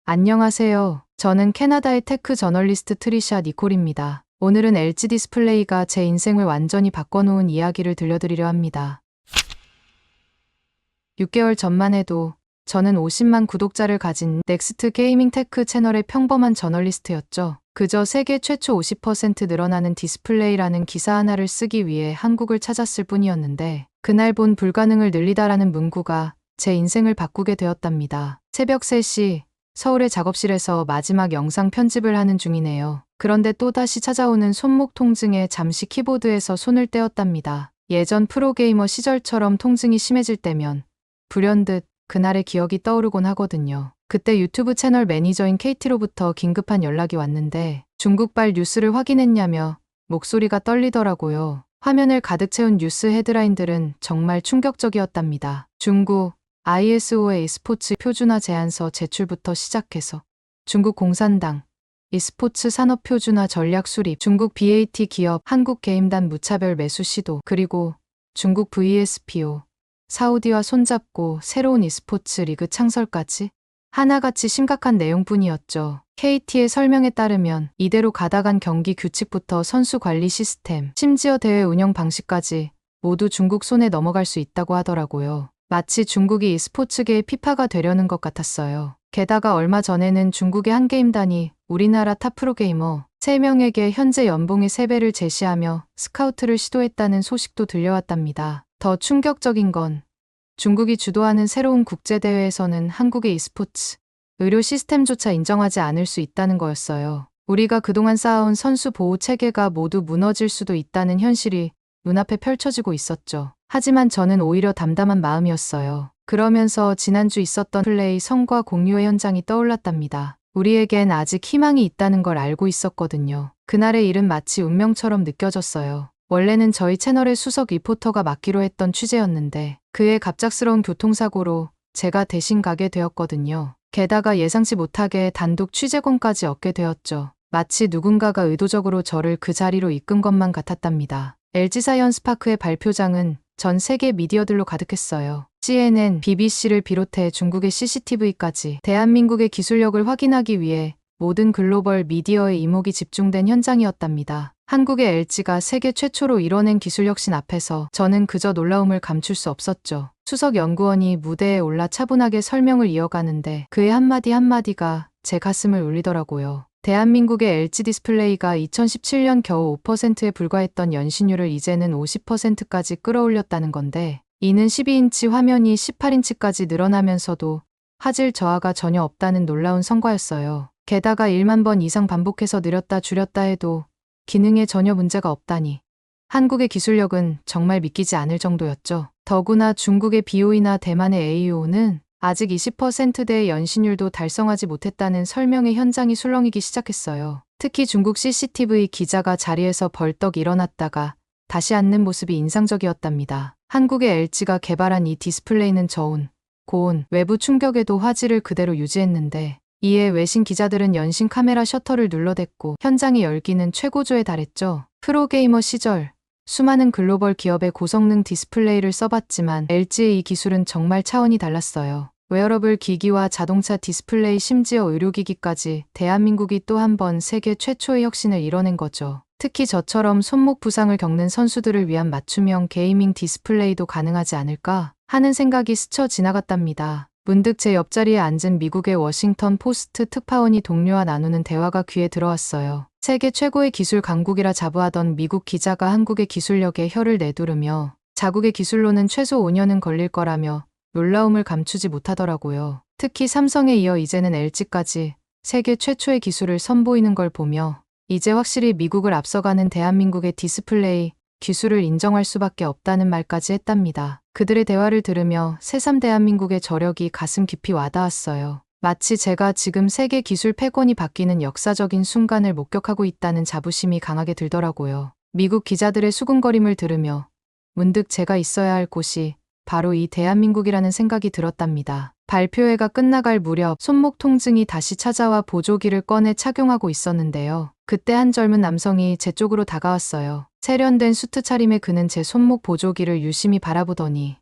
안녕하세요. 저는 캐나다의 테크 저널리스트 트리샤 니콜입니다. 오늘은 LG 디스플레이가 제 인생을 완전히 바꿔놓은 이야기를 들려드리려 합니다. 6개월 전만 해도 저는 50만 구독자를 가진 넥스트 게이밍 테크 채널의 평범한 저널리스트였죠. 그저 세계 최초 50% 늘어나는 디스플레이라는 기사 하나를 쓰기 위해 한국을 찾았을 뿐이었는데, 그날 본 불가능을 늘리다라는 문구가 제 인생을 바꾸게 되었답니다. 새벽 3시 서울의 작업실에서 마지막 영상 편집을 하는 중이네요. 그런데 또다시 찾아오는 손목 통증에 잠시 키보드에서 손을 떼었답니다. 예전 프로게이머 시절처럼 통증이 심해질 때면 불현듯 그날의 기억이 떠오르곤 하거든요. 그때 유튜브 채널 매니저인 KT로부터 긴급한 연락이 왔는데 중국발 뉴스를 확인했냐며 목소리가 떨리더라고요. 화면을 가득 채운 뉴스 헤드라인들은 정말 충격적이었답니다. 중국 ISO의 e스포츠 표준화 제안서 제출부터 시작해서 중국 공산당 e스포츠 산업 표준화 전략 수립, 중국 BAT 기업 한국게임단 무차별 매수 시도, 그리고 중국 VSPO 사우디와 손잡고 새로운 e스포츠 리그 창설까지 하나같이 심각한 내용뿐이었죠. KT의 설명에 따르면 이대로 가다간 경기 규칙부터 선수 관리 시스템, 심지어 대회 운영 방식까지 모두 중국 손에 넘어갈 수 있다고 하더라고요. 마치 중국이 e스포츠계의 피파가 되려는 것 같았어요. 게다가 얼마 전에는 중국의 한 게임단이 우리나라 탑 프로게이머 3명에게 현재 연봉의 3배를 제시하며 스카우트를 시도했다는 소식도 들려왔답니다. 더 충격적인 건 중국이 주도하는 새로운 국제대회에서는 한국의 e스포츠 의료 시스템조차 인정하지 않을 수 있다는 거였어요. 우리가 그동안 쌓아온 선수 보호 체계가 모두 무너질 수도 있다는 현실이 눈앞에 펼쳐지고 있었죠. 하지만 저는 오히려 담담한 마음이었어요. 그러면서 지난주 있었던 플레이 성과 공유회 현장이 떠올랐답니다. 우리에겐 아직 희망이 있다는 걸 알고 있었거든요. 그날의 일은 마치 운명처럼 느껴졌어요. 원래는 저희 채널의 수석 리포터가 맡기로 했던 취재였는데 그의 갑작스러운 교통사고로 제가 대신 가게 되었거든요. 게다가 예상치 못하게 단독 취재권까지 얻게 되었죠. 마치 누군가가 의도적으로 저를 그 자리로 이끈 것만 같았답니다. LG 사이언스파크의 발표장은 전 세계 미디어들로 가득했어요. CNN, BBC를 비롯해 중국의 CCTV까지 대한민국의 기술력을 확인하기 위해 모든 글로벌 미디어의 이목이 집중된 현장이었답니다. 한국의 LG가 세계 최초로 이뤄낸 기술혁신 앞에서 저는 그저 놀라움을 감출 수 없었죠. 수석 연구원이 무대에 올라 차분하게 설명을 이어가는데 그의 한마디 한마디가 제 가슴을 울리더라고요. 대한민국의 LG 디스플레이가 2017년 겨우 5%에 불과했던 연신율을 이제는 50%까지 끌어올렸다는 건데, 이는 12인치 화면이 18인치까지 늘어나면서도 화질 저하가 전혀 없다는 놀라운 성과였어요. 게다가 1만 번 이상 반복해서 늘렸다 줄였다 해도 기능에 전혀 문제가 없다니. 한국의 기술력은 정말 믿기지 않을 정도였죠. 더구나 중국의 BOE나 대만의 AO는 아직 20%대의 연신율도 달성하지 못했다는 설명에 현장이 술렁이기 시작했어요. 특히 중국 CCTV 기자가 자리에서 벌떡 일어났다가 다시 앉는 모습이 인상적이었답니다. 한국의 LG가 개발한 이 디스플레이는 저온, 고온, 외부 충격에도 화질을 그대로 유지했는데, 이에 외신 기자들은 연신 카메라 셔터를 눌러댔고 현장의 열기는 최고조에 달했죠. 프로게이머 시절 수많은 글로벌 기업의 고성능 디스플레이를 써봤지만 LG의 이 기술은 정말 차원이 달랐어요. 웨어러블 기기와 자동차 디스플레이, 심지어 의료기기까지 대한민국이 또 한 번 세계 최초의 혁신을 이뤄낸 거죠. 특히 저처럼 손목 부상을 겪는 선수들을 위한 맞춤형 게이밍 디스플레이도 가능하지 않을까 하는 생각이 스쳐 지나갔답니다. 문득 제 옆자리에 앉은 미국의 워싱턴 포스트 특파원이 동료와 나누는 대화가 귀에 들어왔어요. 세계 최고의 기술 강국이라 자부하던 미국 기자가 한국의 기술력에 혀를 내두르며 자국의 기술로는 최소 5년은 걸릴 거라며 놀라움을 감추지 못하더라고요. 특히 삼성에 이어 이제는 LG까지 세계 최초의 기술을 선보이는 걸 보며 이제 확실히 미국을 앞서가는 대한민국의 디스플레이 기술을 인정할 수밖에 없다는 말까지 했답니다. 그들의 대화를 들으며 새삼 대한민국의 저력이 가슴 깊이 와닿았어요. 마치 제가 지금 세계 기술 패권이 바뀌는 역사적인 순간을 목격하고 있다는 자부심이 강하게 들더라고요. 미국 기자들의 수군거림을 들으며 문득 제가 있어야 할 곳이 바로 이 대한민국이라는 생각이 들었답니다. 발표회가 끝나갈 무렵 손목 통증이 다시 찾아와 보조기를 꺼내 착용하고 있었는데요. 그때 한 젊은 남성이 제 쪽으로 다가왔어요. 세련된 수트 차림의 그는 제 손목 보조기를 유심히 바라보더니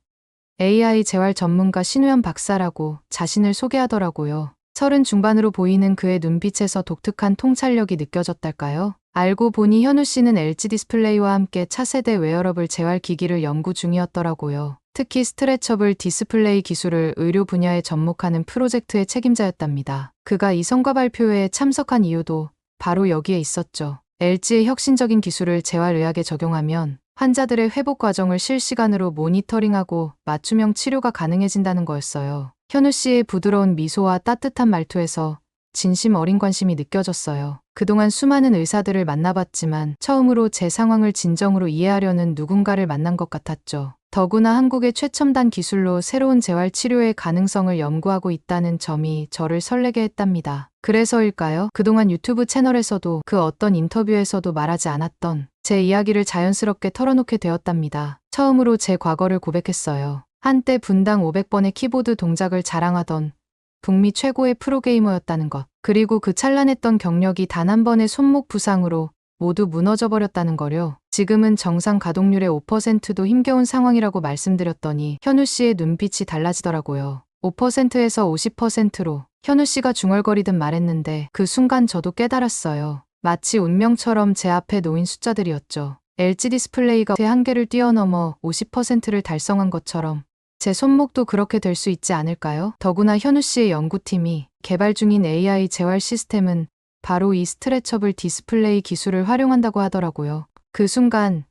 AI 재활 전문가 신우연 박사라고 자신을 소개하더라고요. 서른 중반으로 보이는 그의 눈빛에서 독특한 통찰력이 느껴졌달까요? 알고 보니 현우 씨는 LG 디스플레이와 함께 차세대 웨어러블 재활 기기를 연구 중이었더라고요. 특히 스트레처블 디스플레이 기술을 의료 분야에 접목하는 프로젝트의 책임자였답니다. 그가 이 성과 발표회에 참석한 이유도 바로 여기에 있었죠. LG의 혁신적인 기술을 재활의학에 적용하면 환자들의 회복 과정을 실시간으로 모니터링하고 맞춤형 치료가 가능해진다는 거였어요. 현우 씨의 부드러운 미소와 따뜻한 말투에서 진심 어린 관심이 느껴졌어요. 그동안 수많은 의사들을 만나봤지만 처음으로 제 상황을 진정으로 이해하려는 누군가를 만난 것 같았죠. 더구나 한국의 최첨단 기술로 새로운 재활 치료의 가능성을 연구하고 있다는 점이 저를 설레게 했답니다. 그래서일까요? 그동안 유튜브 채널에서도 그 어떤 인터뷰에서도 말하지 않았던 제 이야기를 자연스럽게 털어놓게 되었답니다. 처음으로 제 과거를 고백했어요. 한때 분당 500번의 키보드 동작을 자랑하던 북미 최고의 프로게이머였다는 것. 그리고 그 찬란했던 경력이 단 한 번의 손목 부상으로 모두 무너져버렸다는 거요. 지금은 정상 가동률의 5%도 힘겨운 상황이라고 말씀드렸더니 현우 씨의 눈빛이 달라지더라고요. 5%에서 50%로 현우 씨가 중얼거리듯 말했는데 그 순간 저도 깨달았어요. 마치 운명처럼 제 앞에 놓인 숫자들이었죠. LG 디스플레이가 제 한계를 뛰어넘어 50%를 달성한 것처럼 제 손목도 그렇게 될 수 있지 않을까요? 더구나 현우 씨의 연구팀이 개발 중인 AI 재활 시스템은 바로 이 스트레처블 디스플레이 기술을 활용한다고 하더라고요. 그 순간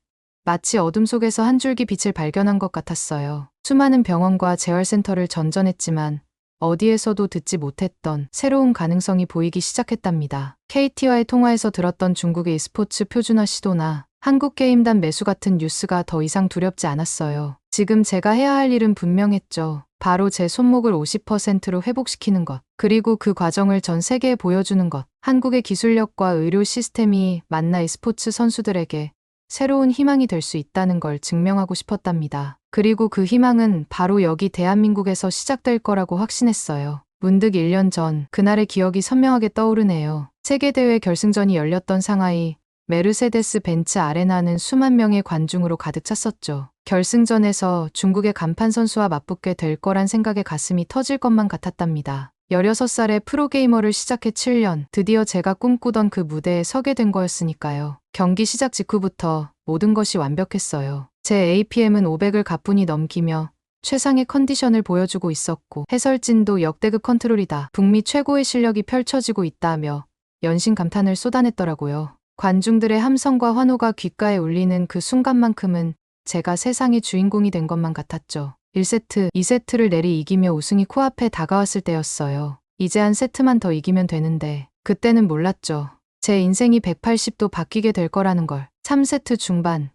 마치 어둠 속에서 한 줄기 빛을 발견한 것 같았어요. 수많은 병원과 재활센터를 전전했지만 어디에서도 듣지 못했던 새로운 가능성이 보이기 시작했답니다. KT와의 통화에서 들었던 중국의 e스포츠 표준화 시도나 한국게임단 매수 같은 뉴스가 더 이상 두렵지 않았어요. 지금 제가 해야 할 일은 분명했죠. 바로 제 손목을 50%로 회복시키는 것. 그리고 그 과정을 전 세계에 보여주는 것. 한국의 기술력과 의료 시스템이 만나 e스포츠 선수들에게 새로운 희망이 될 수 있다는 걸 증명하고 싶었답니다. 그리고 그 희망은 바로 여기 대한민국에서 시작될 거라고 확신했어요. 문득 1년 전 그날의 기억이 선명하게 떠오르네요. 세계대회 결승전이 열렸던 상하이 메르세데스 벤츠 아레나는 수만 명의 관중으로 가득 찼었죠. 결승전에서 중국의 간판 선수와 맞붙게 될 거란 생각에 가슴이 터질 것만 같았답니다. 16살에 프로게이머를 시작해 7년, 드디어 제가 꿈꾸던 그 무대에 서게 된 거였으니까요. 경기 시작 직후부터 모든 것이 완벽했어요. 제 APM은 500을 가뿐히 넘기며 최상의 컨디션을 보여주고 있었고 해설진도 역대급 컨트롤이다. 북미 최고의 실력이 펼쳐지고 있다며 연신 감탄을 쏟아냈더라고요. 관중들의 함성과 환호가 귓가에 울리는 그 순간만큼은 제가 세상의 주인공이 된 것만 같았죠. 1세트, 2세트를 내리 이기며 우승이 코앞에 다가왔을 때였어요. 이제 한 세트만 더 이기면 되는데 그때는 몰랐죠. 제 인생이 180도 바뀌게 될 거라는 걸. 3세트 중반,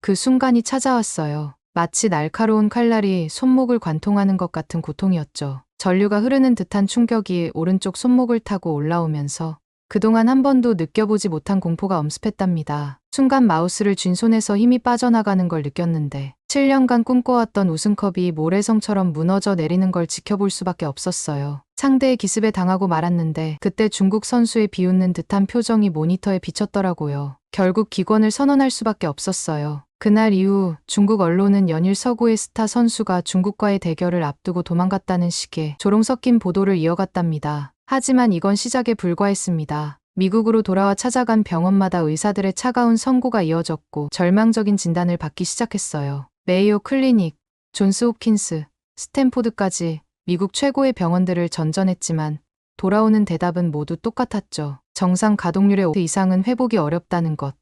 그 순간이 찾아왔어요. 마치 날카로운 칼날이 손목을 관통하는 것 같은 고통이었죠. 전류가 흐르는 듯한 충격이 오른쪽 손목을 타고 올라오면서 그동안 한 번도 느껴보지 못한 공포가 엄습했답니다. 순간 마우스를 쥔 손에서 힘이 빠져나가는 걸 느꼈는데 7년간 꿈꿔왔던 우승컵이 모래성처럼 무너져 내리는 걸 지켜볼 수밖에 없었어요. 상대의 기습에 당하고 말았는데 그때 중국 선수의 비웃는 듯한 표정이 모니터에 비쳤더라고요. 결국 기권을 선언할 수밖에 없었어요. 그날 이후 중국 언론은 연일 서구의 스타 선수가 중국과의 대결을 앞두고 도망갔다는 식의 조롱 섞인 보도를 이어갔답니다. 하지만 이건 시작에 불과했습니다. 미국으로 돌아와 찾아간 병원마다 의사들의 차가운 선고가 이어졌고 절망적인 진단을 받기 시작했어요. 메이오 클리닉, 존스 홉킨스, 스탠포드까지 미국 최고의 병원들을 전전했지만 돌아오는 대답은 모두 똑같았죠. 정상 가동률의 5% 이상은 회복이 어렵다는 것.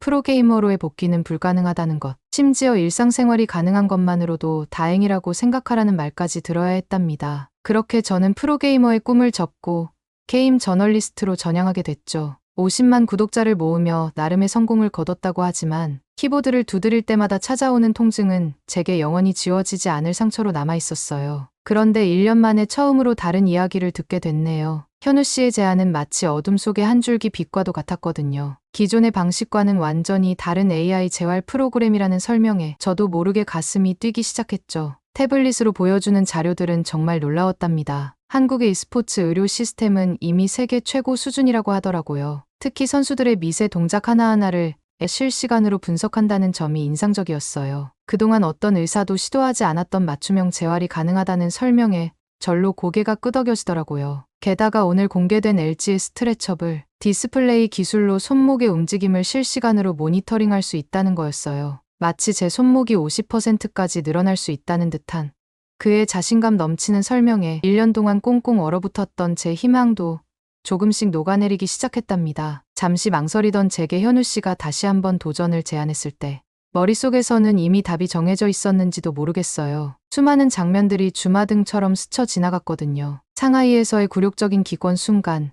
프로게이머로의 복귀는 불가능하다는 것. 심지어 일상생활이 가능한 것만으로도 다행이라고 생각하라는 말까지 들어야 했답니다. 그렇게 저는 프로게이머의 꿈을 접고 게임 저널리스트로 전향하게 됐죠. 50만 구독자를 모으며 나름의 성공을 거뒀다고 하지만 키보드를 두드릴 때마다 찾아오는 통증은 제게 영원히 지워지지 않을 상처로 남아있었어요. 그런데 1년 만에 처음으로 다른 이야기를 듣게 됐네요. 현우 씨의 제안은 마치 어둠 속의 한 줄기 빛과도 같았거든요. 기존의 방식과는 완전히 다른 AI 재활 프로그램이라는 설명에 저도 모르게 가슴이 뛰기 시작했죠. 태블릿으로 보여주는 자료들은 정말 놀라웠답니다. 한국의 e스포츠 의료 시스템은 이미 세계 최고 수준이라고 하더라고요. 특히 선수들의 미세 동작 하나하나를 실시간으로 분석한다는 점이 인상적이었어요. 그동안 어떤 의사도 시도하지 않았던 맞춤형 재활이 가능하다는 설명에 절로 고개가 끄덕여지더라고요. 게다가 오늘 공개된 LG의 스트레처블 디스플레이 기술로 손목의 움직임을 실시간으로 모니터링할 수 있다는 거였어요. 마치 제 손목이 50%까지 늘어날 수 있다는 듯한 그의 자신감 넘치는 설명에 1년 동안 꽁꽁 얼어붙었던 제 희망도 조금씩 녹아내리기 시작했답니다. 잠시 망설이던 제게 현우 씨가 다시 한번 도전을 제안했을 때 머릿속에서는 이미 답이 정해져 있었는지도 모르겠어요. 수많은 장면들이 주마등처럼 스쳐 지나갔거든요. 상하이에서의 굴욕적인 기권 순간,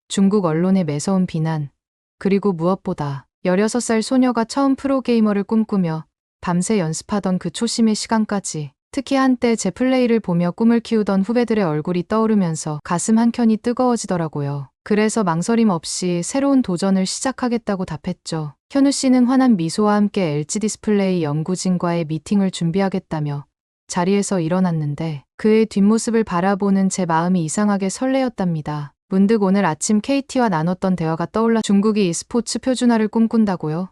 중국 언론의 매서운 비난, 그리고 무엇보다 16살 소녀가 처음 프로게이머를 꿈꾸며 밤새 연습하던 그 초심의 시간까지, 특히 한때 제 플레이를 보며 꿈을 키우던 후배들의 얼굴이 떠오르면서 가슴 한켠이 뜨거워지더라고요. 그래서 망설임 없이 새로운 도전을 시작하겠다고 답했죠. 현우 씨는 환한 미소와 함께 LG 디스플레이 연구진과의 미팅을 준비하겠다며 자리에서 일어났는데 그의 뒷모습을 바라보는 제 마음이 이상하게 설레었답니다. 문득 오늘 아침 KT와 나눴던 대화가 떠올라 중국이 e스포츠 표준화를 꿈꾼다고요?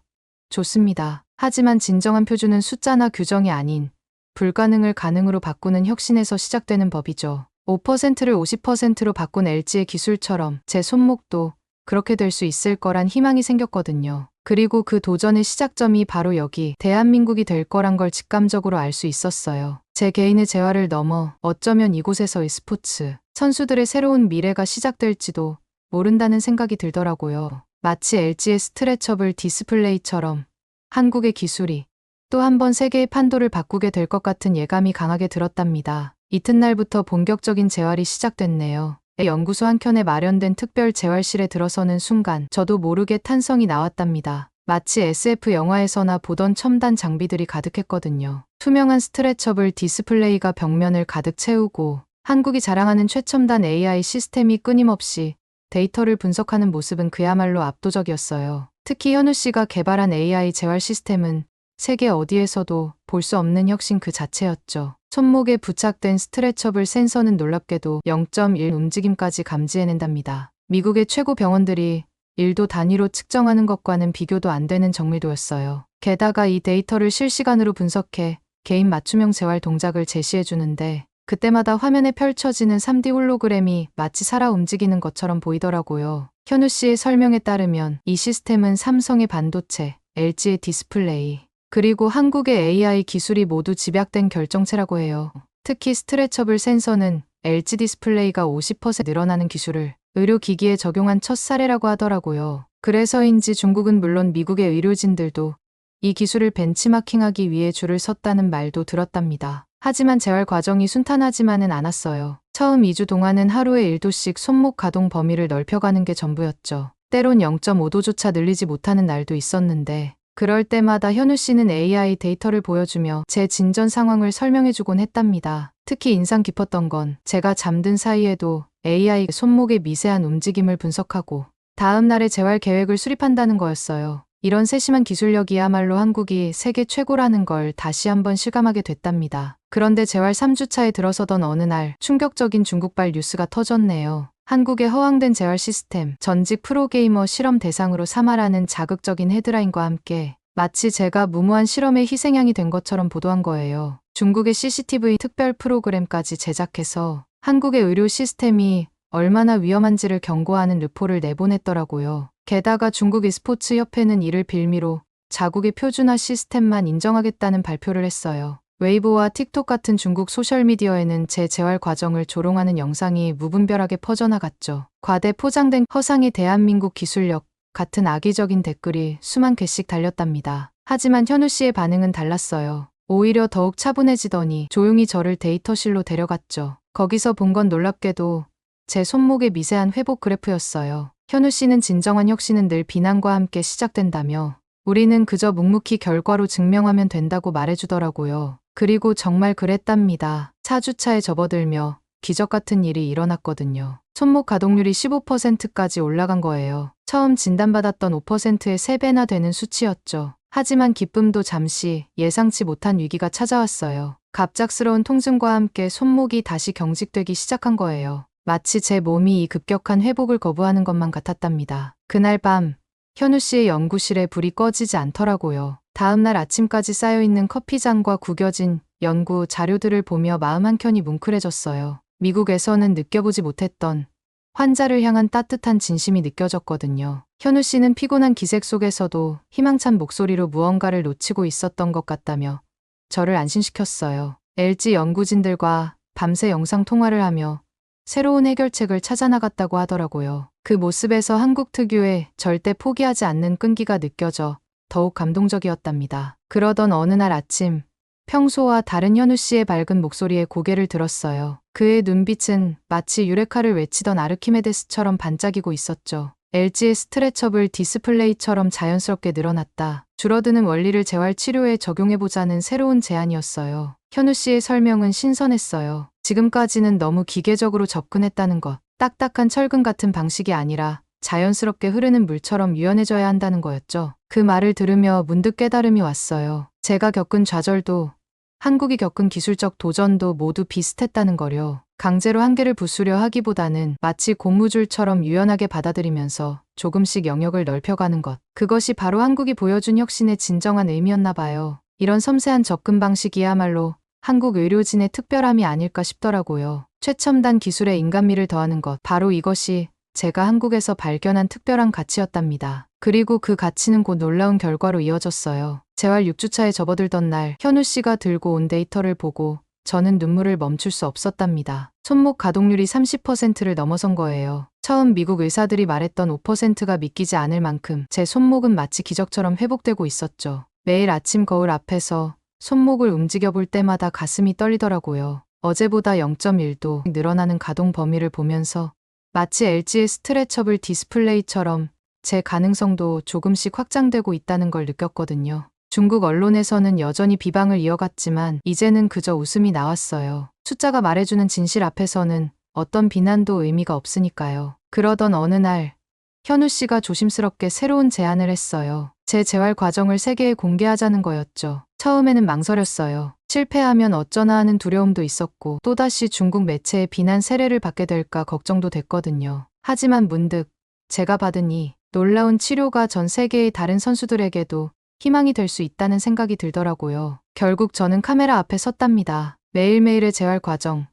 좋습니다. 하지만 진정한 표준은 숫자나 규정이 아닌 불가능을 가능으로 바꾸는 혁신에서 시작되는 법이죠. 5%를 50%로 바꾼 LG의 기술처럼 제 손목도 그렇게 될 수 있을 거란 희망이 생겼거든요. 그리고 그 도전의 시작점이 바로 여기 대한민국이 될 거란 걸 직감적으로 알 수 있었어요. 제 개인의 재활을 넘어 어쩌면 이곳에서의 스포츠 선수들의 새로운 미래가 시작될지도 모른다는 생각이 들더라고요. 마치 LG의 스트레처블 디스플레이처럼 한국의 기술이 또 한 번 세계의 판도를 바꾸게 될 것 같은 예감이 강하게 들었답니다. 이튿날부터 본격적인 재활이 시작됐네요. 연구소 한켠에 마련된 특별 재활실에 들어서는 순간 저도 모르게 탄성이 나왔답니다. 마치 SF 영화에서나 보던 첨단 장비들이 가득했거든요. 투명한 스트레처블 디스플레이가 벽면을 가득 채우고 한국이 자랑하는 최첨단 AI 시스템이 끊임없이 데이터를 분석하는 모습은 그야말로 압도적이었어요. 특히 현우 씨가 개발한 AI 재활 시스템은 세계 어디에서도 볼 수 없는 혁신 그 자체였죠. 손목에 부착된 스트레처블 센서는 놀랍게도 0.1 움직임까지 감지해낸답니다. 미국의 최고 병원들이 1도 단위로 측정하는 것과는 비교도 안 되는 정밀도였어요. 게다가 이 데이터를 실시간으로 분석해 개인 맞춤형 재활 동작을 제시해주는데 그때마다 화면에 펼쳐지는 3D 홀로그램이 마치 살아 움직이는 것처럼 보이더라고요. 현우 씨의 설명에 따르면 이 시스템은 삼성의 반도체, LG의 디스플레이, 그리고 한국의 AI 기술이 모두 집약된 결정체라고 해요. 특히 스트레처블 센서는 LG 디스플레이가 50% 늘어나는 기술을 의료기기에 적용한 첫 사례라고 하더라고요. 그래서인지 중국은 물론 미국의 의료진들도 이 기술을 벤치마킹하기 위해 줄을 섰다는 말도 들었답니다. 하지만 재활 과정이 순탄하지만은 않았어요. 처음 2주 동안은 하루에 1도씩 손목 가동 범위를 넓혀가는 게 전부였죠. 때론 0.5도조차 늘리지 못하는 날도 있었는데 그럴 때마다 현우 씨는 AI 데이터를 보여주며 제 진전 상황을 설명해주곤 했답니다. 특히 인상 깊었던 건 제가 잠든 사이에도 AI 손목의 미세한 움직임을 분석하고 다음 날의 재활 계획을 수립한다는 거였어요. 이런 세심한 기술력이야말로 한국이 세계 최고라는 걸 다시 한번 실감하게 됐답니다. 그런데 재활 3주차에 들어서던 어느 날 충격적인 중국발 뉴스가 터졌네요. 한국의 허황된 재활 시스템, 전직 프로게이머 실험 대상으로 삼아라는 자극적인 헤드라인과 함께 마치 제가 무모한 실험의 희생양이 된 것처럼 보도한 거예요. 중국의 CCTV 특별 프로그램까지 제작해서 한국의 의료 시스템이 얼마나 위험한지를 경고하는 르포를 내보냈더라고요. 게다가 중국 e스포츠 협회는 이를 빌미로 자국의 표준화 시스템만 인정하겠다는 발표를 했어요. 웨이보와 틱톡 같은 중국 소셜미디어에는 제 재활 과정을 조롱하는 영상이 무분별하게 퍼져나갔죠. 과대 포장된 허상의 대한민국 기술력 같은 악의적인 댓글이 수만 개씩 달렸답니다. 하지만 현우 씨의 반응은 달랐어요. 오히려 더욱 차분해지더니 조용히 저를 데이터실로 데려갔죠. 거기서 본 건 놀랍게도 제 손목의 미세한 회복 그래프였어요. 현우 씨는 진정한 혁신은 늘 비난과 함께 시작된다며 우리는 그저 묵묵히 결과로 증명하면 된다고 말해주더라고요. 그리고 정말 그랬답니다. 4주차에 접어들며 기적 같은 일이 일어났거든요. 손목 가동률이 15%까지 올라간 거예요. 처음 진단받았던 5%의 3배나 되는 수치였죠. 하지만 기쁨도 잠시 예상치 못한 위기가 찾아왔어요. 갑작스러운 통증과 함께 손목이 다시 경직되기 시작한 거예요. 마치 제 몸이 이 급격한 회복을 거부하는 것만 같았답니다. 그날 밤 현우 씨의 연구실에 불이 꺼지지 않더라고요. 다음날 아침까지 쌓여있는 커피잔과 구겨진 연구 자료들을 보며 마음 한켠이 뭉클해졌어요. 미국에서는 느껴보지 못했던 환자를 향한 따뜻한 진심이 느껴졌거든요. 현우 씨는 피곤한 기색 속에서도 희망찬 목소리로 무언가를 놓치고 있었던 것 같다며 저를 안심시켰어요. LG 연구진들과 밤새 영상 통화를 하며 새로운 해결책을 찾아 나갔다고 하더라고요. 그 모습에서 한국 특유의 절대 포기하지 않는 끈기가 느껴져 더욱 감동적이었답니다. 그러던 어느 날 아침, 평소와 다른 현우 씨의 밝은 목소리에 고개를 들었어요. 그의 눈빛은 마치 유레카를 외치던 아르키메데스처럼 반짝이고 있었죠. LG의 스트레처블 디스플레이처럼 자연스럽게 늘어났다. 줄어드는 원리를 재활 치료에 적용해보자는 새로운 제안이었어요. 현우 씨의 설명은 신선했어요. 지금까지는 너무 기계적으로 접근했다는 것, 딱딱한 철근 같은 방식이 아니라 자연스럽게 흐르는 물처럼 유연해져야 한다는 거였죠. 그 말을 들으며 문득 깨달음이 왔어요. 제가 겪은 좌절도 한국이 겪은 기술적 도전도 모두 비슷했다는 거요. 강제로 한계를 부수려 하기보다는 마치 고무줄처럼 유연하게 받아들이면서 조금씩 영역을 넓혀가는 것. 그것이 바로 한국이 보여준 혁신의 진정한 의미였나 봐요. 이런 섬세한 접근 방식이야말로 한국 의료진의 특별함이 아닐까 싶더라고요. 최첨단 기술에 인간미를 더하는 것. 바로 이것이 제가 한국에서 발견한 특별한 가치였답니다. 그리고 그 가치는 곧 놀라운 결과로 이어졌어요. 재활 6주차에 접어들던 날 현우 씨가 들고 온 데이터를 보고 저는 눈물을 멈출 수 없었답니다. 손목 가동률이 30%를 넘어선 거예요. 처음 미국 의사들이 말했던 5%가 믿기지 않을 만큼 제 손목은 마치 기적처럼 회복되고 있었죠. 매일 아침 거울 앞에서 손목을 움직여 볼 때마다 가슴이 떨리더라고요. 어제보다 0.1도 늘어나는 가동 범위를 보면서 마치 LG의 스트레처블 디스플레이처럼 제 가능성도 조금씩 확장되고 있다는 걸 느꼈거든요. 중국 언론에서는 여전히 비방을 이어갔지만 이제는 그저 웃음이 나왔어요. 숫자가 말해주는 진실 앞에서는 어떤 비난도 의미가 없으니까요. 그러던 어느 날 현우 씨가 조심스럽게 새로운 제안을 했어요. 제 재활 과정을 세계에 공개하자는 거였죠. 처음에는 망설였어요. 실패하면 어쩌나 하는 두려움도 있었고 또다시 중국 매체의 비난 세례를 받게 될까 걱정도 됐거든요. 하지만 문득 제가 받은 이 놀라운 치료가 전 세계의 다른 선수들에게도 희망이 될 수 있다는 생각이 들더라고요. 결국 저는 카메라 앞에 섰답니다. 매일매일의 재활 과정,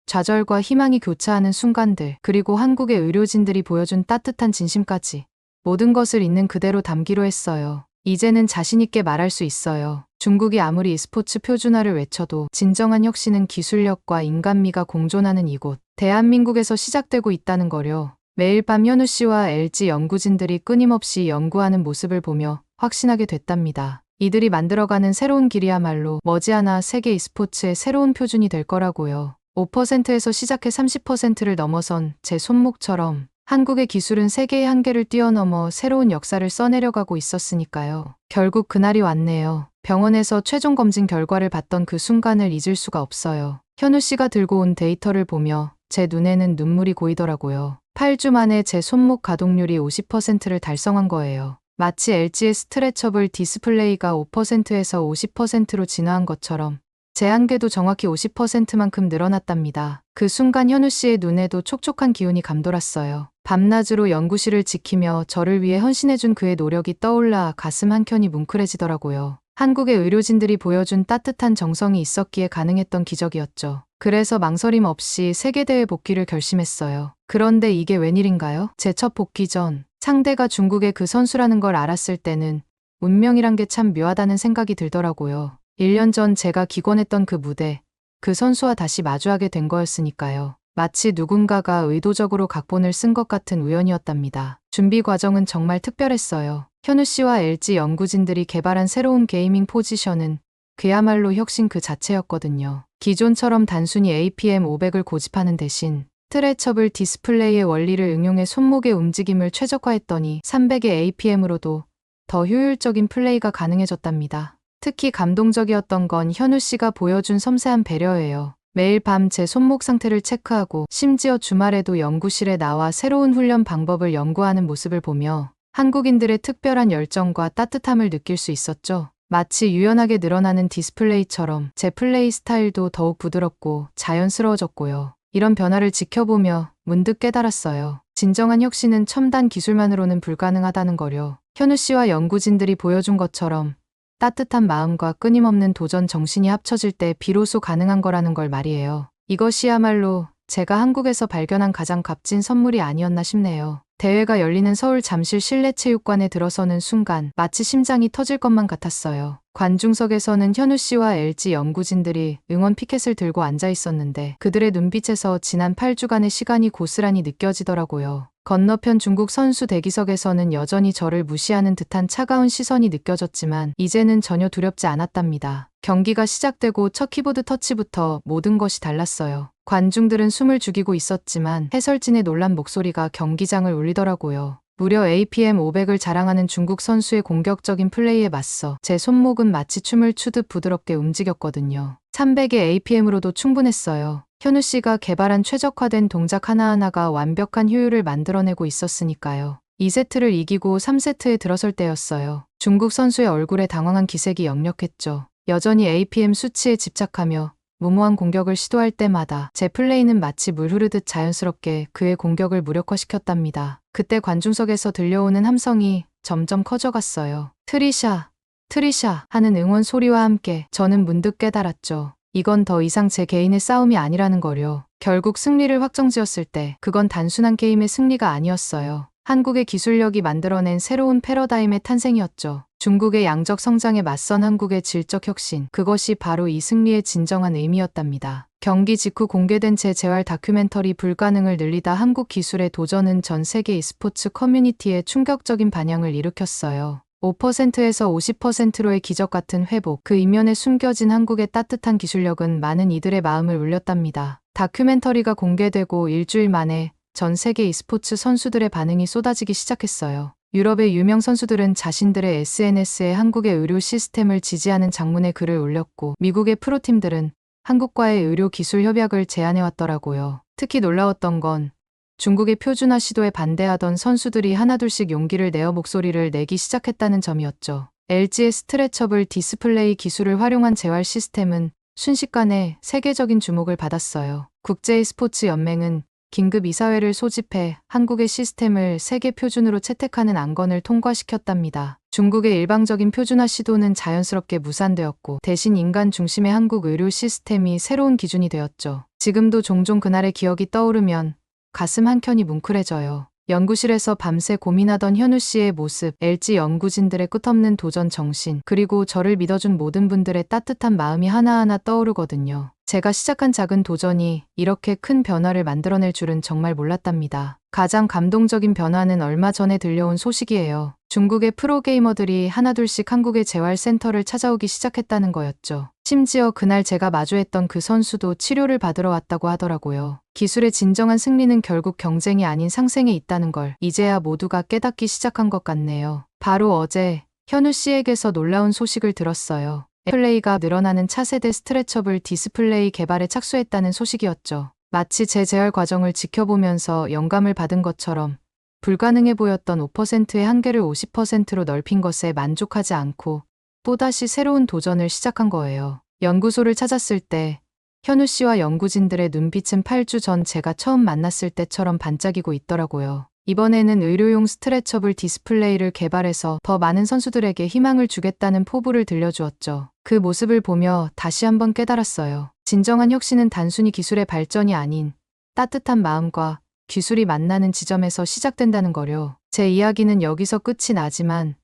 좌절과 희망이 교차하는 순간들, 그리고 한국의 의료진들이 보여준 따뜻한 진심까지 모든 것을 있는 그대로 담기로 했어요. 이제는 자신있게 말할 수 있어요. 중국이 아무리 e스포츠 표준화를 외쳐도 진정한 혁신은 기술력과 인간미가 공존하는 이곳, 대한민국에서 시작되고 있다는 거려. 매일 밤 현우 씨와 LG 연구진들이 끊임없이 연구하는 모습을 보며 확신하게 됐답니다. 이들이 만들어가는 새로운 길이야말로 머지않아 세계 e스포츠의 새로운 표준이 될 거라고요. 5%에서 시작해 30%를 넘어선 제 손목처럼 한국의 기술은 세계의 한계를 뛰어넘어 새로운 역사를 써내려가고 있었으니까요. 결국 그날이 왔네요. 병원에서 최종 검진 결과를 봤던 그 순간을 잊을 수가 없어요. 현우 씨가 들고 온 데이터를 보며 제 눈에는 눈물이 고이더라고요. 8주 만에 제 손목 가동률이 50%를 달성한 거예요. 마치 LG의 스트레처블 디스플레이가 5%에서 50%로 진화한 것처럼 제 한계도 정확히 50%만큼 늘어났답니다. 그 순간 현우 씨의 눈에도 촉촉한 기운이 감돌았어요. 밤낮으로 연구실을 지키며 저를 위해 헌신해준 그의 노력이 떠올라 가슴 한켠이 뭉클해지더라고요. 한국의 의료진들이 보여준 따뜻한 정성이 있었기에 가능했던 기적이었죠. 그래서 망설임 없이 세계대회 복귀를 결심했어요. 그런데 이게 웬일인가요? 제 첫 복귀 전 상대가 중국의 그 선수라는 걸 알았을 때는 운명이란 게 참 묘하다는 생각이 들더라고요. 1년 전 제가 기권했던 그 무대, 그 선수와 다시 마주하게 된 거였으니까요. 마치 누군가가 의도적으로 각본을 쓴 것 같은 우연이었답니다. 준비 과정은 정말 특별했어요. 현우 씨와 LG 연구진들이 개발한 새로운 게이밍 포지션은 그야말로 혁신 그 자체였거든요. 기존처럼 단순히 APM500을 고집하는 대신 스트레처블 디스플레이의 원리를 응용해 손목의 움직임을 최적화했더니 300의 APM으로도 더 효율적인 플레이가 가능해졌답니다. 특히 감동적이었던 건 현우 씨가 보여준 섬세한 배려예요. 매일 밤 제 손목 상태를 체크하고 심지어 주말에도 연구실에 나와 새로운 훈련 방법을 연구하는 모습을 보며 한국인들의 특별한 열정과 따뜻함을 느낄 수 있었죠. 마치 유연하게 늘어나는 디스플레이처럼 제 플레이 스타일도 더욱 부드럽고 자연스러워졌고요. 이런 변화를 지켜보며 문득 깨달았어요. 진정한 혁신은 첨단 기술만으로는 불가능하다는 거려. 현우 씨와 연구진들이 보여준 것처럼 따뜻한 마음과 끊임없는 도전 정신이 합쳐질 때 비로소 가능한 거라는 걸 말이에요. 이것이야말로 제가 한국에서 발견한 가장 값진 선물이 아니었나 싶네요. 대회가 열리는 서울 잠실 실내체육관에 들어서는 순간 마치 심장이 터질 것만 같았어요. 관중석에서는 현우 씨와 LG 연구진들이 응원 피켓을 들고 앉아 있었는데 그들의 눈빛에서 지난 8주간의 시간이 고스란히 느껴지더라고요. 건너편 중국 선수 대기석에서는 여전히 저를 무시하는 듯한 차가운 시선이 느껴졌지만 이제는 전혀 두렵지 않았답니다. 경기가 시작되고 첫 키보드 터치부터 모든 것이 달랐어요. 관중들은 숨을 죽이고 있었지만 해설진의 놀란 목소리가 경기장을 울리더라고요. 무려 APM 500을 자랑하는 중국 선수의 공격적인 플레이에 맞서 제 손목은 마치 춤을 추듯 부드럽게 움직였거든요. 300의 APM으로도 충분했어요. 현우 씨가 개발한 최적화된 동작 하나하나가 완벽한 효율을 만들어내고 있었으니까요. 2세트를 이기고 3세트에 들어설 때였어요. 중국 선수의 얼굴에 당황한 기색이 역력했죠. 여전히 APM 수치에 집착하며 무모한 공격을 시도할 때마다 제 플레이는 마치 물 흐르듯 자연스럽게 그의 공격을 무력화시켰답니다. 그때 관중석에서 들려오는 함성이 점점 커져갔어요. 트리샤, 트리샤 하는 응원 소리와 함께 저는 문득 깨달았죠. 이건 더 이상 제 개인의 싸움이 아니라는 거요. 결국 승리를 확정지었을 때 그건 단순한 게임의 승리가 아니었어요. 한국의 기술력이 만들어낸 새로운 패러다임의 탄생이었죠. 중국의 양적 성장에 맞선 한국의 질적 혁신, 그것이 바로 이 승리의 진정한 의미였답니다. 경기 직후 공개된 제 재활 다큐멘터리 불가능을 늘리다 한국 기술의 도전은 전 세계 e스포츠 커뮤니티에 충격적인 반향을 일으켰어요. 5%에서 50%로의 기적 같은 회복, 그 이면에 숨겨진 한국의 따뜻한 기술력은 많은 이들의 마음을 울렸답니다. 다큐멘터리가 공개되고 일주일 만에 전 세계 e스포츠 선수들의 반응이 쏟아지기 시작했어요. 유럽의 유명 선수들은 자신들의 SNS에 한국의 의료 시스템을 지지하는 장문의 글을 올렸고 미국의 프로팀들은 한국과의 의료 기술 협약을 제안해왔더라고요. 특히 놀라웠던 건 중국의 표준화 시도에 반대하던 선수들이 하나둘씩 용기를 내어 목소리를 내기 시작했다는 점이었죠. LG의 스트레처블 디스플레이 기술을 활용한 재활 시스템은 순식간에 세계적인 주목을 받았어요. 국제 e스포츠 연맹은 긴급 이사회를 소집해 한국의 시스템을 세계 표준으로 채택하는 안건을 통과시켰답니다. 중국의 일방적인 표준화 시도는 자연스럽게 무산되었고 대신 인간 중심의 한국 의료 시스템이 새로운 기준이 되었죠. 지금도 종종 그날의 기억이 떠오르면 가슴 한켠이 뭉클해져요. 연구실에서 밤새 고민하던 현우 씨의 모습, LG 연구진들의 끝없는 도전 정신, 그리고 저를 믿어준 모든 분들의 따뜻한 마음이 하나하나 떠오르거든요. 제가 시작한 작은 도전이 이렇게 큰 변화를 만들어낼 줄은 정말 몰랐답니다. 가장 감동적인 변화는 얼마 전에 들려온 소식이에요. 중국의 프로게이머들이 하나둘씩 한국의 재활센터를 찾아오기 시작했다는 거였죠. 심지어 그날 제가 마주했던 그 선수도 치료를 받으러 왔다고 하더라고요. 기술의 진정한 승리는 결국 경쟁이 아닌 상생에 있다는 걸 이제야 모두가 깨닫기 시작한 것 같네요. 바로 어제 현우 씨에게서 놀라운 소식을 들었어요. 플레이가 늘어나는 차세대 스트레처블 디스플레이 개발에 착수했다는 소식이었죠. 마치 제 재활 과정을 지켜보면서 영감을 받은 것처럼 불가능해 보였던 5%의 한계를 50%로 넓힌 것에 만족하지 않고 또다시 새로운 도전을 시작한 거예요. 연구소를 찾았을 때 현우 씨와 연구진들의 눈빛은 8주 전 제가 처음 만났을 때처럼 반짝이고 있더라고요. 이번에는 의료용 스트레처블 디스플레이를 개발해서 더 많은 선수들에게 희망을 주겠다는 포부를 들려주었죠. 그 모습을 보며 다시 한번 깨달았어요. 진정한 혁신은 단순히 기술의 발전이 아닌 따뜻한 마음과 기술이 만나는 지점에서 시작된다는 거요. 제 이야기는 여기서 끝이 나지만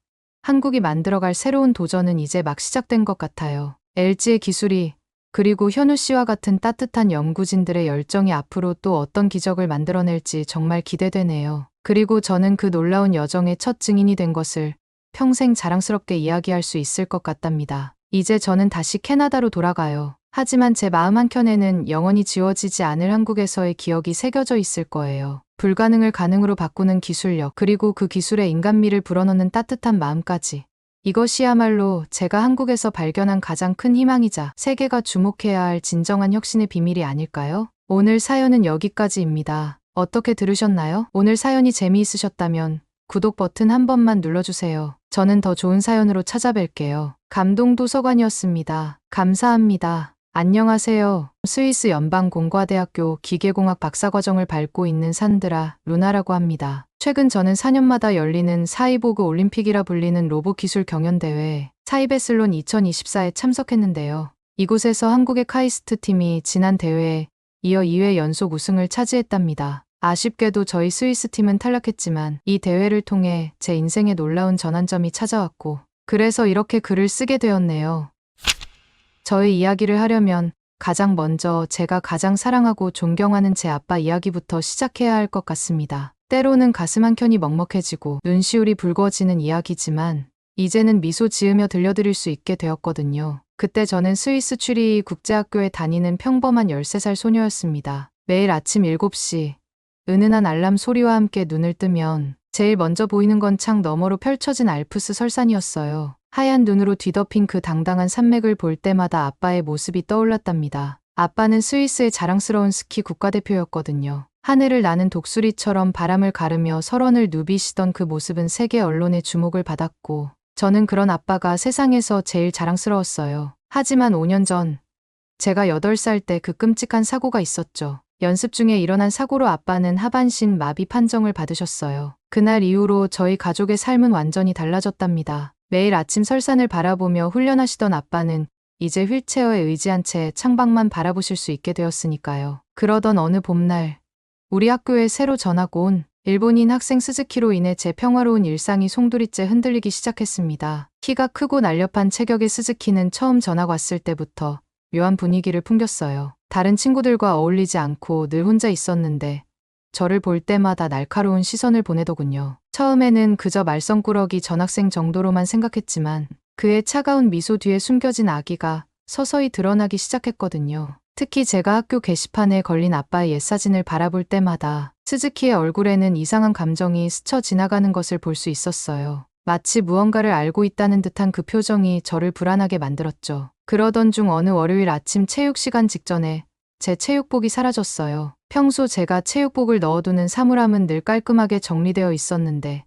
한국이 만들어갈 새로운 도전은 이제 막 시작된 것 같아요. LG의 기술이 그리고 현우 씨와 같은 따뜻한 연구진들의 열정이 앞으로 또 어떤 기적을 만들어낼지 정말 기대되네요. 그리고 저는 그 놀라운 여정의 첫 증인이 된 것을 평생 자랑스럽게 이야기할 수 있을 것 같답니다. 이제 저는 다시 캐나다로 돌아가요. 하지만 제 마음 한켠에는 영원히 지워지지 않을 한국에서의 기억이 새겨져 있을 거예요. 불가능을 가능으로 바꾸는 기술력, 그리고 그 기술에 인간미를 불어넣는 따뜻한 마음까지. 이것이야말로 제가 한국에서 발견한 가장 큰 희망이자 세계가 주목해야 할 진정한 혁신의 비밀이 아닐까요? 오늘 사연은 여기까지입니다. 어떻게 들으셨나요? 오늘 사연이 재미있으셨다면 구독 버튼 한 번만 눌러주세요. 저는 더 좋은 사연으로 찾아뵐게요. 감동도서관이었습니다. 감사합니다. 안녕하세요. 스위스 연방공과대학교 기계공학 박사과정을 밟고 있는 산드라 루나라고 합니다. 최근 저는 4년마다 열리는 사이보그 올림픽이라 불리는 로봇 기술 경연대회 사이베슬론 2024에 참석했는데요. 이곳에서 한국의 카이스트 팀이 지난 대회에 이어 2회 연속 우승을 차지했답니다. 아쉽게도 저희 스위스 팀은 탈락했지만 이 대회를 통해 제 인생에 놀라운 전환점이 찾아왔고 그래서 이렇게 글을 쓰게 되었네요. 저의 이야기를 하려면 가장 먼저 제가 가장 사랑하고 존경하는 제 아빠 이야기부터 시작해야 할 것 같습니다. 때로는 가슴 한켠이 먹먹해지고 눈시울이 붉어지는 이야기지만 이제는 미소 지으며 들려드릴 수 있게 되었거든요. 그때 저는 스위스 추리히 국제학교에 다니는 평범한 13살 소녀였습니다. 매일 아침 7시 은은한 알람 소리와 함께 눈을 뜨면 제일 먼저 보이는 건 창 너머로 펼쳐진 알프스 설산이었어요. 하얀 눈으로 뒤덮인 그 당당한 산맥을 볼 때마다 아빠의 모습이 떠올랐답니다. 아빠는 스위스의 자랑스러운 스키 국가대표였거든요. 하늘을 나는 독수리처럼 바람을 가르며 설원을 누비시던 그 모습은 세계 언론의 주목을 받았고 저는 그런 아빠가 세상에서 제일 자랑스러웠어요. 하지만 5년 전 제가 8살 때 그 끔찍한 사고가 있었죠. 연습 중에 일어난 사고로 아빠는 하반신 마비 판정을 받으셨어요. 그날 이후로 저희 가족의 삶은 완전히 달라졌답니다. 매일 아침 설산을 바라보며 훈련하시던 아빠는 이제 휠체어에 의지한 채 창밖만 바라보실 수 있게 되었으니까요. 그러던 어느 봄날 우리 학교에 새로 전학 온 일본인 학생 스즈키로 인해 제 평화로운 일상이 송두리째 흔들리기 시작했습니다. 키가 크고 날렵한 체격의 스즈키는 처음 전학 왔을 때부터 묘한 분위기를 풍겼어요. 다른 친구들과 어울리지 않고 늘 혼자 있었는데 저를 볼 때마다 날카로운 시선을 보내더군요. 처음에는 그저 말썽꾸러기 전학생 정도로만 생각했지만 그의 차가운 미소 뒤에 숨겨진 악의가 서서히 드러나기 시작했거든요. 특히 제가 학교 게시판에 걸린 아빠의 옛사진을 바라볼 때마다 스즈키의 얼굴에는 이상한 감정이 스쳐 지나가는 것을 볼 수 있었어요. 마치 무언가를 알고 있다는 듯한 그 표정이 저를 불안하게 만들었죠. 그러던 중 어느 월요일 아침 체육 시간 직전에 제 체육복이 사라졌어요. 평소 제가 체육복을 넣어두는 사물함은 늘 깔끔하게 정리되어 있었는데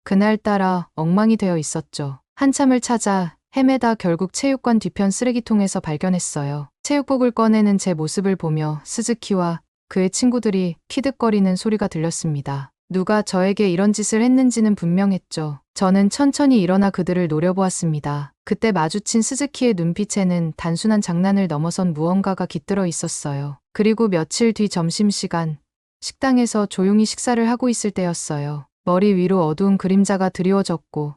그날따라 엉망이 되어 있었죠. 한참을 찾아 헤매다 결국 체육관 뒤편 쓰레기통에서 발견했어요. 체육복을 꺼내는 제 모습을 보며 스즈키와 그의 친구들이 키득거리는 소리가 들렸습니다. 누가 저에게 이런 짓을 했는지는 분명했죠. 저는 천천히 일어나 그들을 노려보았습니다. 그때 마주친 스즈키의 눈빛에는 단순한 장난을 넘어선 무언가가 깃들어 있었어요. 그리고 며칠 뒤 점심시간, 식당에서 조용히 식사를 하고 있을 때였어요. 머리 위로 어두운 그림자가 드리워졌고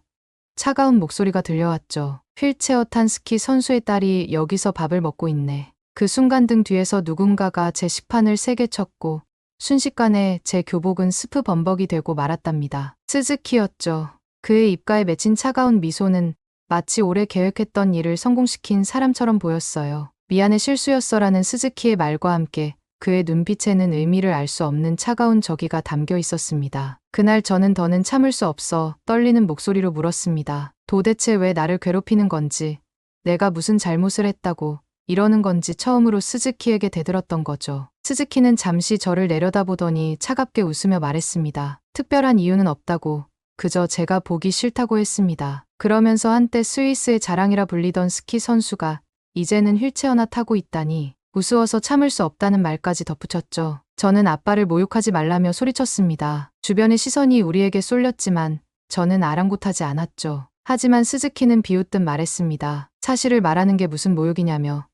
차가운 목소리가 들려왔죠. 휠체어 탄 스키 선수의 딸이 여기서 밥을 먹고 있네. 그 순간 등 뒤에서 누군가가 제 식판을 세게 쳤고 순식간에 제 교복은 스프 범벅이 되고 말았답니다. 스즈키였죠. 그의 입가에 맺힌 차가운 미소는 마치 오래 계획했던 일을 성공시킨 사람처럼 보였어요. 미안해 실수였어라는 스즈키의 말과 함께 그의 눈빛에는 의미를 알 수 없는 차가운 저기가 담겨 있었습니다. 그날 저는 더는 참을 수 없어 떨리는 목소리로 물었습니다. 도대체 왜 나를 괴롭히는 건지, 내가 무슨 잘못을 했다고 이러는 건지 처음으로 스즈키에게 대들었던 거죠. 스즈키는 잠시 저를 내려다보더니 차갑게 웃으며 말했습니다. 특별한 이유는 없다고, 그저 제가 보기 싫다고 했습니다. 그러면서 한때 스위스의 자랑이라 불리던 스키 선수가 이제는 휠체어나 타고 있다니 우스워서 참을 수 없다는 말까지 덧붙였죠. 저는 아빠를 모욕하지 말라며 소리쳤습니다. 주변의 시선이 우리에게 쏠렸지만 저는 아랑곳하지 않았죠. 하지만 스즈키는 비웃듯 말했습니다. 사실을 말하는 게 무슨 모욕이냐며.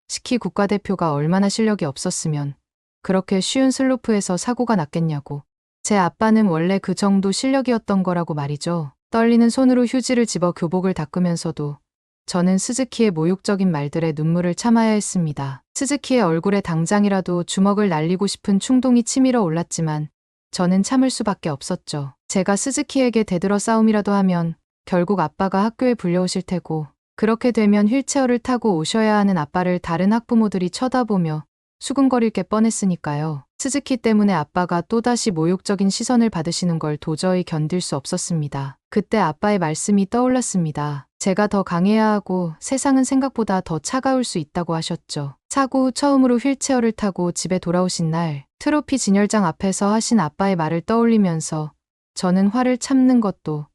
스키 국가대표가 얼마나 실력이 없었으면 그렇게 쉬운 슬로프에서 사고가 났겠냐고. 제 아빠는 원래 그 정도 실력이었던 거라고 말이죠. 떨리는 손으로 휴지를 집어 교복을 닦으면서도 저는 스즈키의 모욕적인 말들에 눈물을 참아야 했습니다. 스즈키의 얼굴에 당장이라도 주먹을 날리고 싶은 충동이 치밀어 올랐지만 저는 참을 수밖에 없었죠. 제가 스즈키에게 대들어 싸움이라도 하면 결국 아빠가 학교에 불려오실 테고 그렇게 되면 휠체어를 타고 오셔야 하는 아빠를 다른 학부모들이 쳐다보며 수군거릴 게 뻔했으니까요. 스즈키 때문에 아빠가 또다시 모욕적인 시선을 받으시는 걸 도저히 견딜 수 없었습니다. 그때 아빠의 말씀이 떠올랐습니다. 제가 더 강해야 하고 세상은 생각보다 더 차가울 수 있다고 하셨죠. 사고 후 처음으로 휠체어를 타고 집에 돌아오신 날 트로피 진열장 앞에서 하신 아빠의 말을 떠올리면서 저는 화를 참는 것도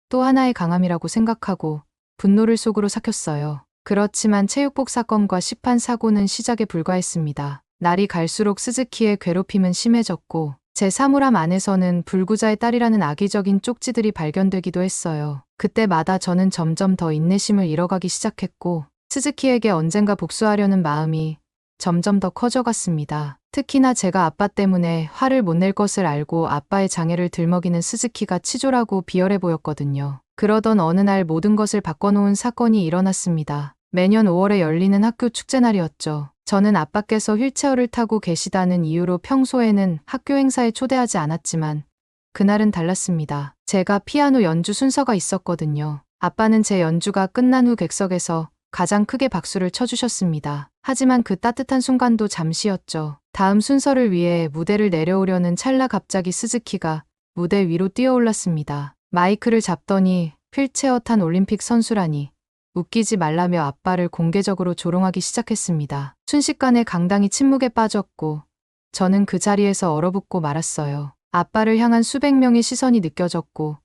또 하나의 강함이라고 생각하고 분노를 속으로 삭혔어요. 그렇지만 체육복 사건과 시판 사고는 시작에 불과했습니다. 날이 갈수록 스즈키의 괴롭힘은 심해졌고 제 사물함 안에서는 불구자의 딸이라는 악의적인 쪽지들이 발견되기도 했어요. 그때마다 저는 점점 더 인내심을 잃어가기 시작했고 스즈키에게 언젠가 복수하려는 마음이 점점 더 커져갔습니다. 특히나 제가 아빠 때문에 화를 못 낼 것을 알고 아빠의 장애를 들먹이는 스즈키가 치졸하고 비열해 보였거든요. 그러던 어느 날 모든 것을 바꿔놓은 사건이 일어났습니다. 매년 5월에 열리는 학교 축제날이었죠. 저는 아빠께서 휠체어를 타고 계시다는 이유로 평소에는 학교 행사에 초대하지 않았지만 그날은 달랐습니다. 제가 피아노 연주 순서가 있었거든요. 아빠는 제 연주가 끝난 후 객석에서 가장 크게 박수를 쳐주셨습니다. 하지만 그 따뜻한 순간도 잠시였죠. 다음 순서를 위해 무대를 내려오려는 찰나 갑자기 스즈키가 무대 위로 뛰어올랐습니다. 마이크를 잡더니 휠체어 탄 올림픽 선수라니 웃기지 말라며 아빠를 공개적으로 조롱하기 시작했습니다. 순식간에 강당이 침묵에 빠졌고 저는 그 자리에서 얼어붙고 말았어요. 아빠를 향한 수백 명의 시선이 느껴졌고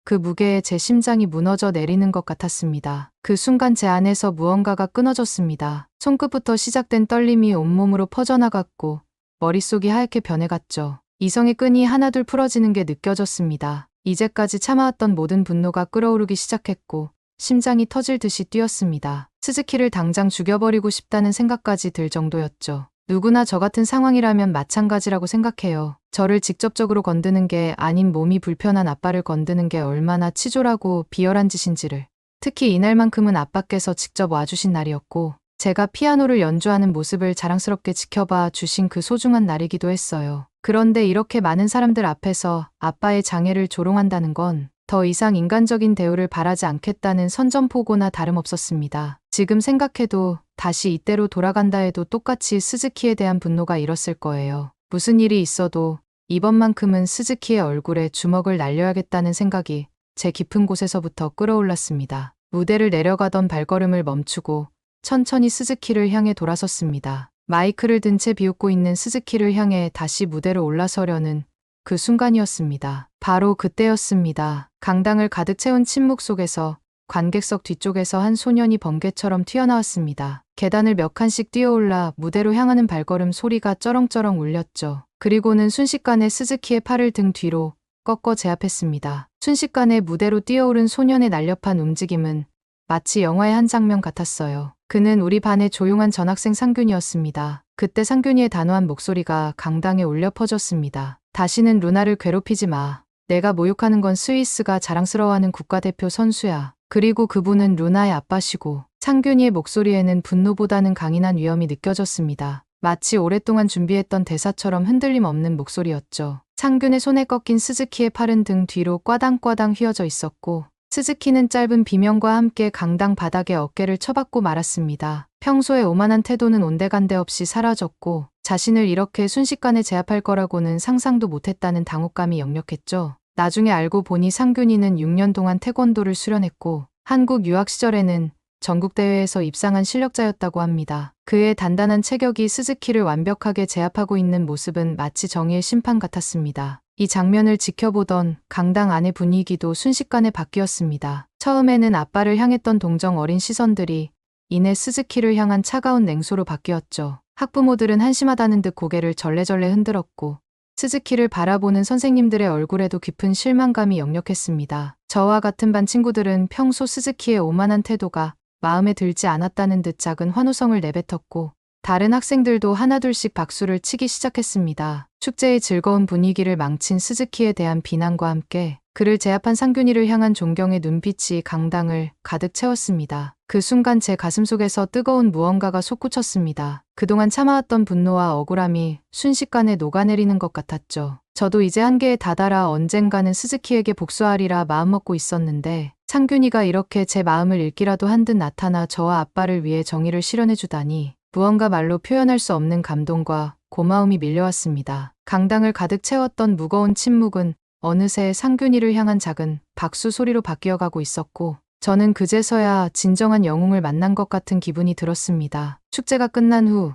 그 무게에 제 심장이 무너져 내리는 것 같았습니다. 그 순간 제 안에서 무언가가 끊어졌습니다. 손끝부터 시작된 떨림이 온몸으로 퍼져나갔고 머릿속이 하얗게 변해갔죠. 이성의 끈이 하나둘 풀어지는 게 느껴졌습니다. 이제까지 참아왔던 모든 분노가 끓어오르기 시작했고 심장이 터질 듯이 뛰었습니다. 스즈키를 당장 죽여버리고 싶다는 생각까지 들 정도였죠. 누구나 저 같은 상황이라면 마찬가지라고 생각해요. 저를 직접적으로 건드는 게 아닌 몸이 불편한 아빠를 건드는 게 얼마나 치졸하고 비열한 짓인지를. 특히 이날만큼은 아빠께서 직접 와주신 날이었고 제가 피아노를 연주하는 모습을 자랑스럽게 지켜봐 주신 그 소중한 날이기도 했어요. 그런데 이렇게 많은 사람들 앞에서 아빠의 장애를 조롱한다는 건 더 이상 인간적인 대우를 바라지 않겠다는 선전포고나 다름없었습니다. 지금 생각해도 다시 이때로 돌아간다 해도 똑같이 스즈키에 대한 분노가 일었을 거예요. 무슨 일이 있어도 이번만큼은 스즈키의 얼굴에 주먹을 날려야겠다는 생각이 제 깊은 곳에서부터 끌어올랐습니다. 무대를 내려가던 발걸음을 멈추고 천천히 스즈키를 향해 돌아섰습니다. 마이크를 든 채 비웃고 있는 스즈키를 향해 다시 무대로 올라서려는 그 순간이었습니다. 바로 그때였습니다. 강당을 가득 채운 침묵 속에서 관객석 뒤쪽에서 한 소년이 번개처럼 튀어나왔습니다. 계단을 몇 칸씩 뛰어올라 무대로 향하는 발걸음 소리가 쩌렁쩌렁 울렸죠. 그리고는 순식간에 스즈키의 팔을 등 뒤로 꺾어 제압했습니다. 순식간에 무대로 뛰어오른 소년의 날렵한 움직임은 마치 영화의 한 장면 같았어요. 그는 우리 반의 조용한 전학생 상균이었습니다. 그때 상균이의 단호한 목소리가 강당에 울려 퍼졌습니다. 다시는 루나를 괴롭히지 마. 내가 모욕하는 건 스위스가 자랑스러워하는 국가대표 선수야. 그리고 그분은 루나의 아빠시고. 상균이의 목소리에는 분노보다는 강인한 위험이 느껴졌습니다. 마치 오랫동안 준비했던 대사처럼 흔들림 없는 목소리였죠. 상균의 손에 꺾인 스즈키의 팔은 등 뒤로 꽈당꽈당 휘어져 있었고 스즈키는 짧은 비명과 함께 강당 바닥에 어깨를 쳐박고 말았습니다. 평소에 오만한 태도는 온데간데 없이 사라졌고 자신을 이렇게 순식간에 제압할 거라고는 상상도 못했다는 당혹감이 역력했죠. 나중에 알고 보니 상균이는 6년 동안 태권도를 수련했고 한국 유학 시절에는 전국대회에서 입상한 실력자였다고 합니다. 그의 단단한 체격이 스즈키를 완벽하게 제압하고 있는 모습은 마치 정의의 심판 같았습니다. 이 장면을 지켜보던 강당 안의 분위기도 순식간에 바뀌었습니다. 처음에는 아빠를 향했던 동정 어린 시선들이 이내 스즈키를 향한 차가운 냉소로 바뀌었죠. 학부모들은 한심하다는 듯 고개를 절레절레 흔들었고 스즈키를 바라보는 선생님들의 얼굴에도 깊은 실망감이 역력했습니다. 저와 같은 반 친구들은 평소 스즈키의 오만한 태도가 마음에 들지 않았다는 듯 작은 환호성을 내뱉었고 다른 학생들도 하나둘씩 박수를 치기 시작했습니다. 축제의 즐거운 분위기를 망친 스즈키에 대한 비난과 함께 그를 제압한 상균이를 향한 존경의 눈빛이 강당을 가득 채웠습니다. 그 순간 제 가슴속에서 뜨거운 무언가가 솟구쳤습니다. 그동안 참아왔던 분노와 억울함이 순식간에 녹아내리는 것 같았죠. 저도 이제 한계에 다다라 언젠가는 스즈키에게 복수하리라 마음먹고 있었는데 상균이가 이렇게 제 마음을 읽기라도 한 듯 나타나 저와 아빠를 위해 정의를 실현해주다니 무언가 말로 표현할 수 없는 감동과 고마움이 밀려왔습니다. 강당을 가득 채웠던 무거운 침묵은 어느새 상균이를 향한 작은 박수 소리로 바뀌어가고 있었고 저는 그제서야 진정한 영웅을 만난 것 같은 기분이 들었습니다. 축제가 끝난 후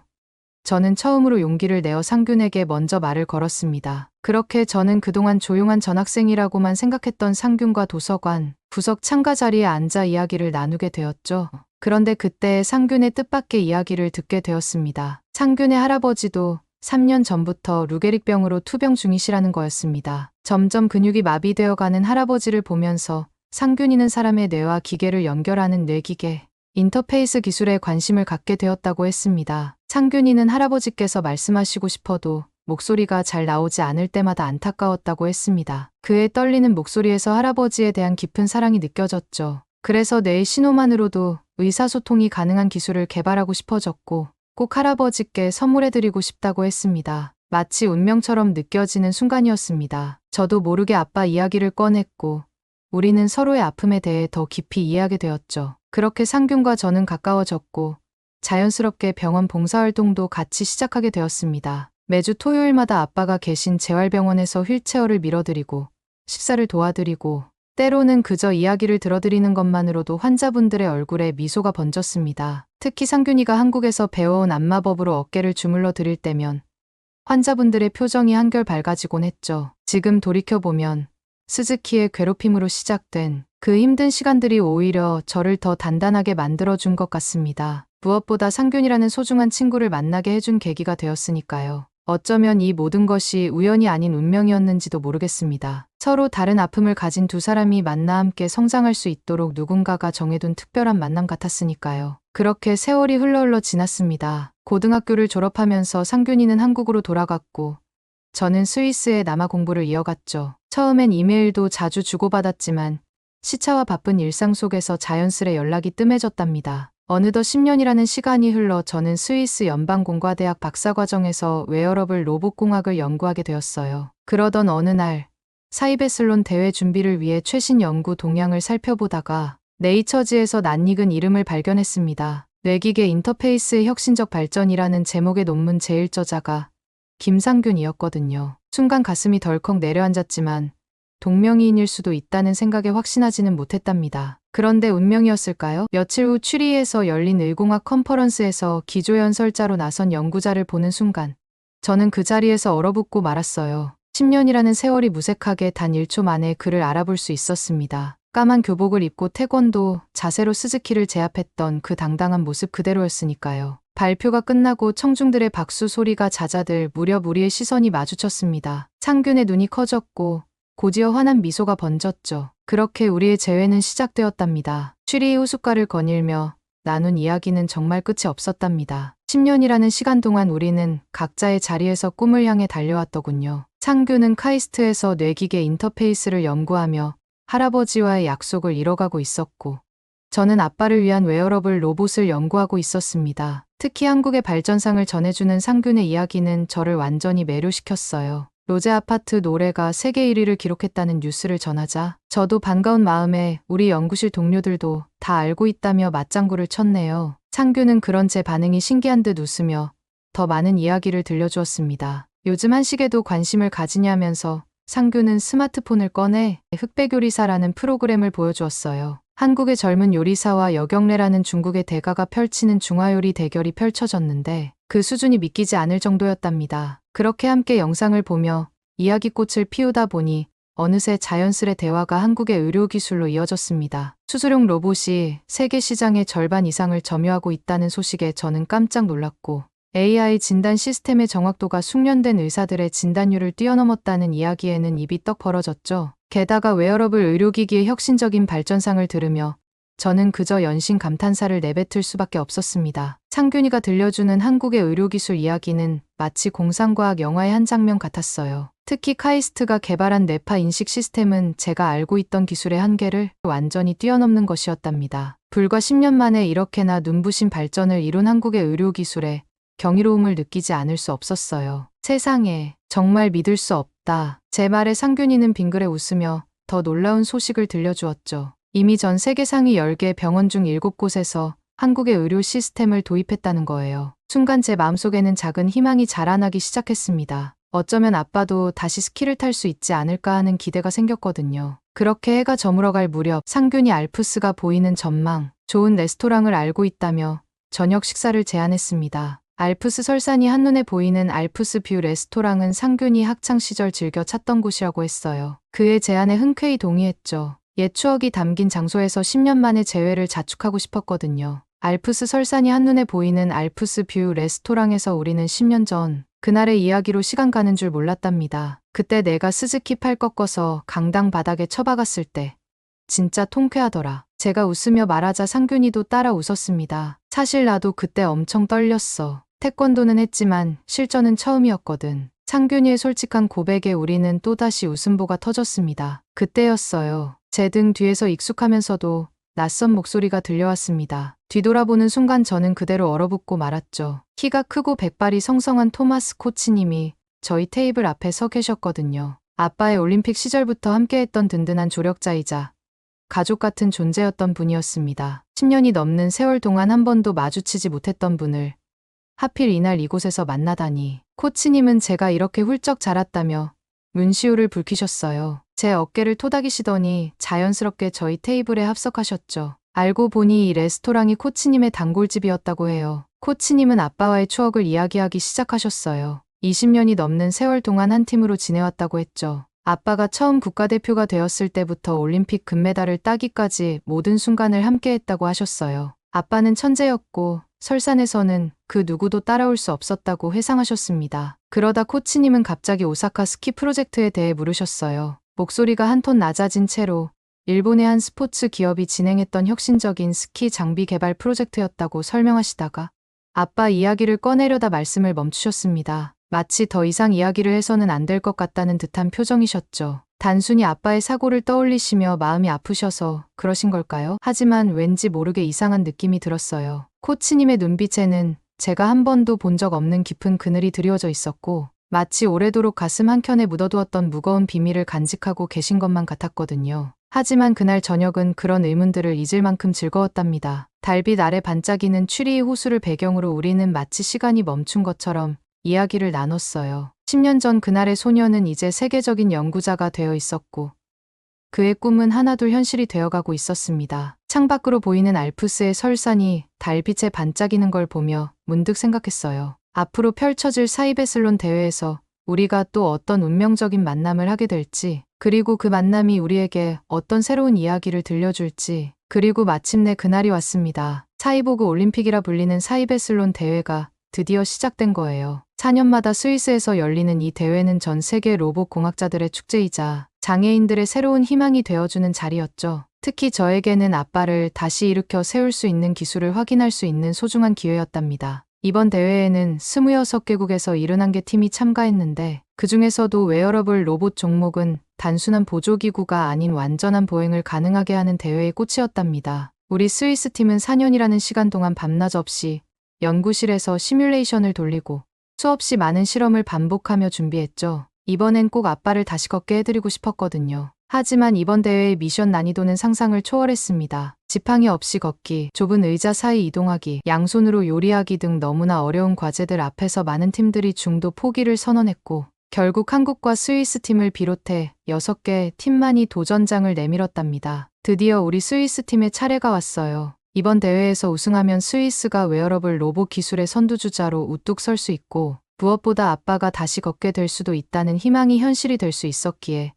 저는 처음으로 용기를 내어 상균에게 먼저 말을 걸었습니다. 그렇게 저는 그동안 조용한 전학생이라고만 생각했던 상균과 도서관, 구석 창가 자리에 앉아 이야기를 나누게 되었죠. 그런데 그때 상균의 뜻밖의 이야기를 듣게 되었습니다. 상균의 할아버지도 3년 전부터 루게릭병으로 투병 중이시라는 거였습니다. 점점 근육이 마비되어가는 할아버지를 보면서 상균이는 사람의 뇌와 기계를 연결하는 뇌기계, 인터페이스 기술에 관심을 갖게 되었다고 했습니다. 상균이는 할아버지께서 말씀하시고 싶어도 목소리가 잘 나오지 않을 때마다 안타까웠다고 했습니다. 그의 떨리는 목소리에서 할아버지에 대한 깊은 사랑이 느껴졌죠. 그래서 뇌의 신호만으로도 의사소통이 가능한 기술을 개발하고 싶어졌고 꼭 할아버지께 선물해드리고 싶다고 했습니다. 마치 운명처럼 느껴지는 순간이었습니다. 저도 모르게 아빠 이야기를 꺼냈고 우리는 서로의 아픔에 대해 더 깊이 이해하게 되었죠. 그렇게 상균과 저는 가까워졌고 자연스럽게 병원 봉사활동도 같이 시작하게 되었습니다. 매주 토요일마다 아빠가 계신 재활병원에서 휠체어를 밀어드리고 식사를 도와드리고 때로는 그저 이야기를 들어드리는 것만으로도 환자분들의 얼굴에 미소가 번졌습니다. 특히 상균이가 한국에서 배워온 안마법으로 어깨를 주물러 드릴 때면 환자분들의 표정이 한결 밝아지곤 했죠. 지금 돌이켜보면 스즈키의 괴롭힘으로 시작된 그 힘든 시간들이 오히려 저를 더 단단하게 만들어준 것 같습니다. 무엇보다 상균이라는 소중한 친구를 만나게 해준 계기가 되었으니까요. 어쩌면 이 모든 것이 우연이 아닌 운명이었는지도 모르겠습니다. 서로 다른 아픔을 가진 두 사람이 만나 함께 성장할 수 있도록 누군가가 정해둔 특별한 만남 같았으니까요. 그렇게 세월이 흘러 지났습니다. 고등학교를 졸업하면서 상균이는 한국으로 돌아갔고 저는 스위스에 남아 공부를 이어갔죠. 처음엔 이메일도 자주 주고받았지만 시차와 바쁜 일상 속에서 자연스레 연락이 뜸해졌답니다. 어느덧 10년이라는 시간이 흘러 저는 스위스 연방공과대학 박사과정에서 웨어러블 로봇공학을 연구하게 되었어요. 그러던 어느 날 사이베슬론 대회 준비를 위해 최신 연구 동향을 살펴보다가 네이처지에서 낯익은 이름을 발견했습니다. 뇌기계 인터페이스의 혁신적 발전이라는 제목의 논문 제1저자가 김상균이었거든요. 순간 가슴이 덜컥 내려앉았지만 동명이인일 수도 있다는 생각에 확신하지는 못했답니다. 그런데 운명이었을까요? 며칠 후 취리히에서 열린 의공학 컨퍼런스에서 기조연설자로 나선 연구자를 보는 순간 저는 그 자리에서 얼어붙고 말았어요. 10년이라는 세월이 무색하게 단 1초 만에 그를 알아볼 수 있었습니다. 까만 교복을 입고 태권도 자세로 스즈키를 제압했던 그 당당한 모습 그대로였으니까요. 발표가 끝나고 청중들의 박수 소리가 잦아들 무렵 우리의 시선이 마주쳤습니다. 상균의 눈이 커졌고 곧이어 환한 미소가 번졌죠. 그렇게 우리의 재회는 시작되었답니다. 취리히 후숟가를 거닐며 나눈 이야기는 정말 끝이 없었답니다. 10년이라는 시간 동안 우리는 각자의 자리에서 꿈을 향해 달려왔더군요. 상균은 카이스트에서 뇌기계 인터페이스를 연구하며 할아버지와의 약속을 이뤄가고 있었고 저는 아빠를 위한 웨어러블 로봇을 연구하고 있었습니다. 특히 한국의 발전상을 전해주는 상균의 이야기는 저를 완전히 매료시켰어요. 로제 아파트 노래가 세계 1위를 기록했다는 뉴스를 전하자 저도 반가운 마음에 우리 연구실 동료들도 다 알고 있다며 맞장구를 쳤네요. 상균은 그런 제 반응이 신기한 듯 웃으며 더 많은 이야기를 들려주었습니다. 요즘 한식에도 관심을 가지냐면서 상균은 스마트폰을 꺼내 흑백요리사라는 프로그램을 보여주었어요. 한국의 젊은 요리사와 여경래라는 중국의 대가가 펼치는 중화요리 대결이 펼쳐졌는데 그 수준이 믿기지 않을 정도였답니다. 그렇게 함께 영상을 보며 이야기꽃을 피우다 보니 어느새 자연스레 대화가 한국의 의료기술로 이어졌습니다. 수술용 로봇이 세계 시장의 절반 이상을 점유하고 있다는 소식에 저는 깜짝 놀랐고 AI 진단 시스템의 정확도가 숙련된 의사들의 진단율을 뛰어넘었다는 이야기에는 입이 떡 벌어졌죠. 게다가 웨어러블 의료기기의 혁신적인 발전상을 들으며 저는 그저 연신 감탄사를 내뱉을 수밖에 없었습니다. 상균이가 들려주는 한국의 의료기술 이야기는 마치 공상과학 영화의 한 장면 같았어요. 특히 카이스트가 개발한 뇌파 인식 시스템은 제가 알고 있던 기술의 한계를 완전히 뛰어넘는 것이었답니다. 불과 10년 만에 이렇게나 눈부신 발전을 이룬 한국의 의료기술에 경이로움을 느끼지 않을 수 없었어요. 세상에, 정말 믿을 수 없다. 제 말에 상균이는 빙그레 웃으며 더 놀라운 소식을 들려주었죠. 이미 전 세계 상위 10개 병원 중 7곳에서 한국의 의료 시스템을 도입했다는 거예요. 순간 제 마음속에는 작은 희망이 자라나기 시작했습니다. 어쩌면 아빠도 다시 스키를 탈 수 있지 않을까 하는 기대가 생겼거든요. 그렇게 해가 저물어갈 무렵 상균이 알프스가 보이는 전망, 좋은 레스토랑을 알고 있다며 저녁 식사를 제안했습니다. 알프스 설산이 한눈에 보이는 알프스 뷰 레스토랑은 상균이 학창시절 즐겨 찾던 곳이라고 했어요. 그의 제안에 흔쾌히 동의했죠. 옛 추억이 담긴 장소에서 10년 만에 재회를 자축하고 싶었거든요. 알프스 설산이 한눈에 보이는 알프스 뷰 레스토랑에서 우리는 10년 전 그날의 이야기로 시간 가는 줄 몰랐답니다. 그때 내가 스즈키 팔 꺾어서 강당 바닥에 처박았을 때 진짜 통쾌하더라. 제가 웃으며 말하자 상균이도 따라 웃었습니다. 사실 나도 그때 엄청 떨렸어. 태권도는 했지만 실전은 처음이었거든. 상균이의 솔직한 고백에 우리는 또다시 웃음보가 터졌습니다. 그때였어요. 제 등 뒤에서 익숙하면서도 낯선 목소리가 들려왔습니다. 뒤돌아보는 순간 저는 그대로 얼어붙고 말았죠. 키가 크고 백발이 성성한 토마스 코치님이 저희 테이블 앞에 서 계셨거든요. 아빠의 올림픽 시절부터 함께했던 든든한 조력자이자 가족 같은 존재였던 분이었습니다. 10년이 넘는 세월 동안 한 번도 마주치지 못했던 분을 하필 이날 이곳에서 만나다니. 코치님은 제가 이렇게 훌쩍 자랐다며 문시우를 붉히셨어요. 제 어깨를 토닥이시더니 자연스럽게 저희 테이블에 합석하셨죠. 알고 보니 이 레스토랑이 코치님의 단골집이었다고 해요. 코치님은 아빠와의 추억을 이야기하기 시작하셨어요. 20년이 넘는 세월 동안 한 팀으로 지내왔다고 했죠. 아빠가 처음 국가대표가 되었을 때부터 올림픽 금메달을 따기까지 모든 순간을 함께했다고 하셨어요. 아빠는 천재였고 설산에서는 그 누구도 따라올 수 없었다고 회상하셨습니다. 그러다 코치님은 갑자기 오사카 스키 프로젝트에 대해 물으셨어요. 목소리가 한 톤 낮아진 채로 일본의 한 스포츠 기업이 진행했던 혁신적인 스키 장비 개발 프로젝트였다고 설명하시다가 아빠 이야기를 꺼내려다 말씀을 멈추셨습니다. 마치 더 이상 이야기를 해서는 안 될 것 같다는 듯한 표정이셨죠. 단순히 아빠의 사고를 떠올리시며 마음이 아프셔서 그러신 걸까요? 하지만 왠지 모르게 이상한 느낌이 들었어요. 코치님의 눈빛에는 제가 한 번도 본 적 없는 깊은 그늘이 드리워져 있었고 마치 오래도록 가슴 한켠에 묻어두었던 무거운 비밀을 간직하고 계신 것만 같았거든요. 하지만 그날 저녁은 그런 의문들을 잊을 만큼 즐거웠답니다. 달빛 아래 반짝이는 추리의 호수를 배경으로 우리는 마치 시간이 멈춘 것처럼 이야기를 나눴어요. 10년 전 그날의 소녀는 이제 세계적인 연구자가 되어 있었고 그의 꿈은 하나둘 현실이 되어가고 있었습니다. 창밖으로 보이는 알프스의 설산이 달빛에 반짝이는 걸 보며 문득 생각했어요. 앞으로 펼쳐질 사이베슬론 대회에서 우리가 또 어떤 운명적인 만남을 하게 될지, 그리고 그 만남이 우리에게 어떤 새로운 이야기를 들려줄지. 그리고 마침내 그날이 왔습니다. 사이보그 올림픽이라 불리는 사이베슬론 대회가 드디어 시작된 거예요. 4년마다 스위스에서 열리는 이 대회는 전 세계 로봇 공학자들의 축제이자 장애인들의 새로운 희망이 되어주는 자리였죠. 특히 저에게는 아빠를 다시 일으켜 세울 수 있는 기술을 확인할 수 있는 소중한 기회였답니다. 이번 대회에는 26개국에서 71개 팀이 참가했는데 그 중에서도 웨어러블 로봇 종목은 단순한 보조기구가 아닌 완전한 보행을 가능하게 하는 대회의 꽃이었답니다. 우리 스위스 팀은 4년이라는 시간 동안 밤낮 없이 연구실에서 시뮬레이션을 돌리고 수없이 많은 실험을 반복하며 준비했죠. 이번엔 꼭 아빠를 다시 걷게 해드리고 싶었거든요. 하지만 이번 대회의 미션 난이도는 상상을 초월했습니다. 지팡이 없이 걷기, 좁은 의자 사이 이동하기, 양손으로 요리하기 등 너무나 어려운 과제들 앞에서 많은 팀들이 중도 포기를 선언했고 결국 한국과 스위스 팀을 비롯해 6개의 팀만이 도전장을 내밀었답니다. 드디어 우리 스위스 팀의 차례가 왔어요. 이번 대회에서 우승하면 스위스가 웨어러블 로봇 기술의 선두주자로 우뚝 설 수 있고 무엇보다 아빠가 다시 걷게 될 수도 있다는 희망이 현실이 될 수 있었기에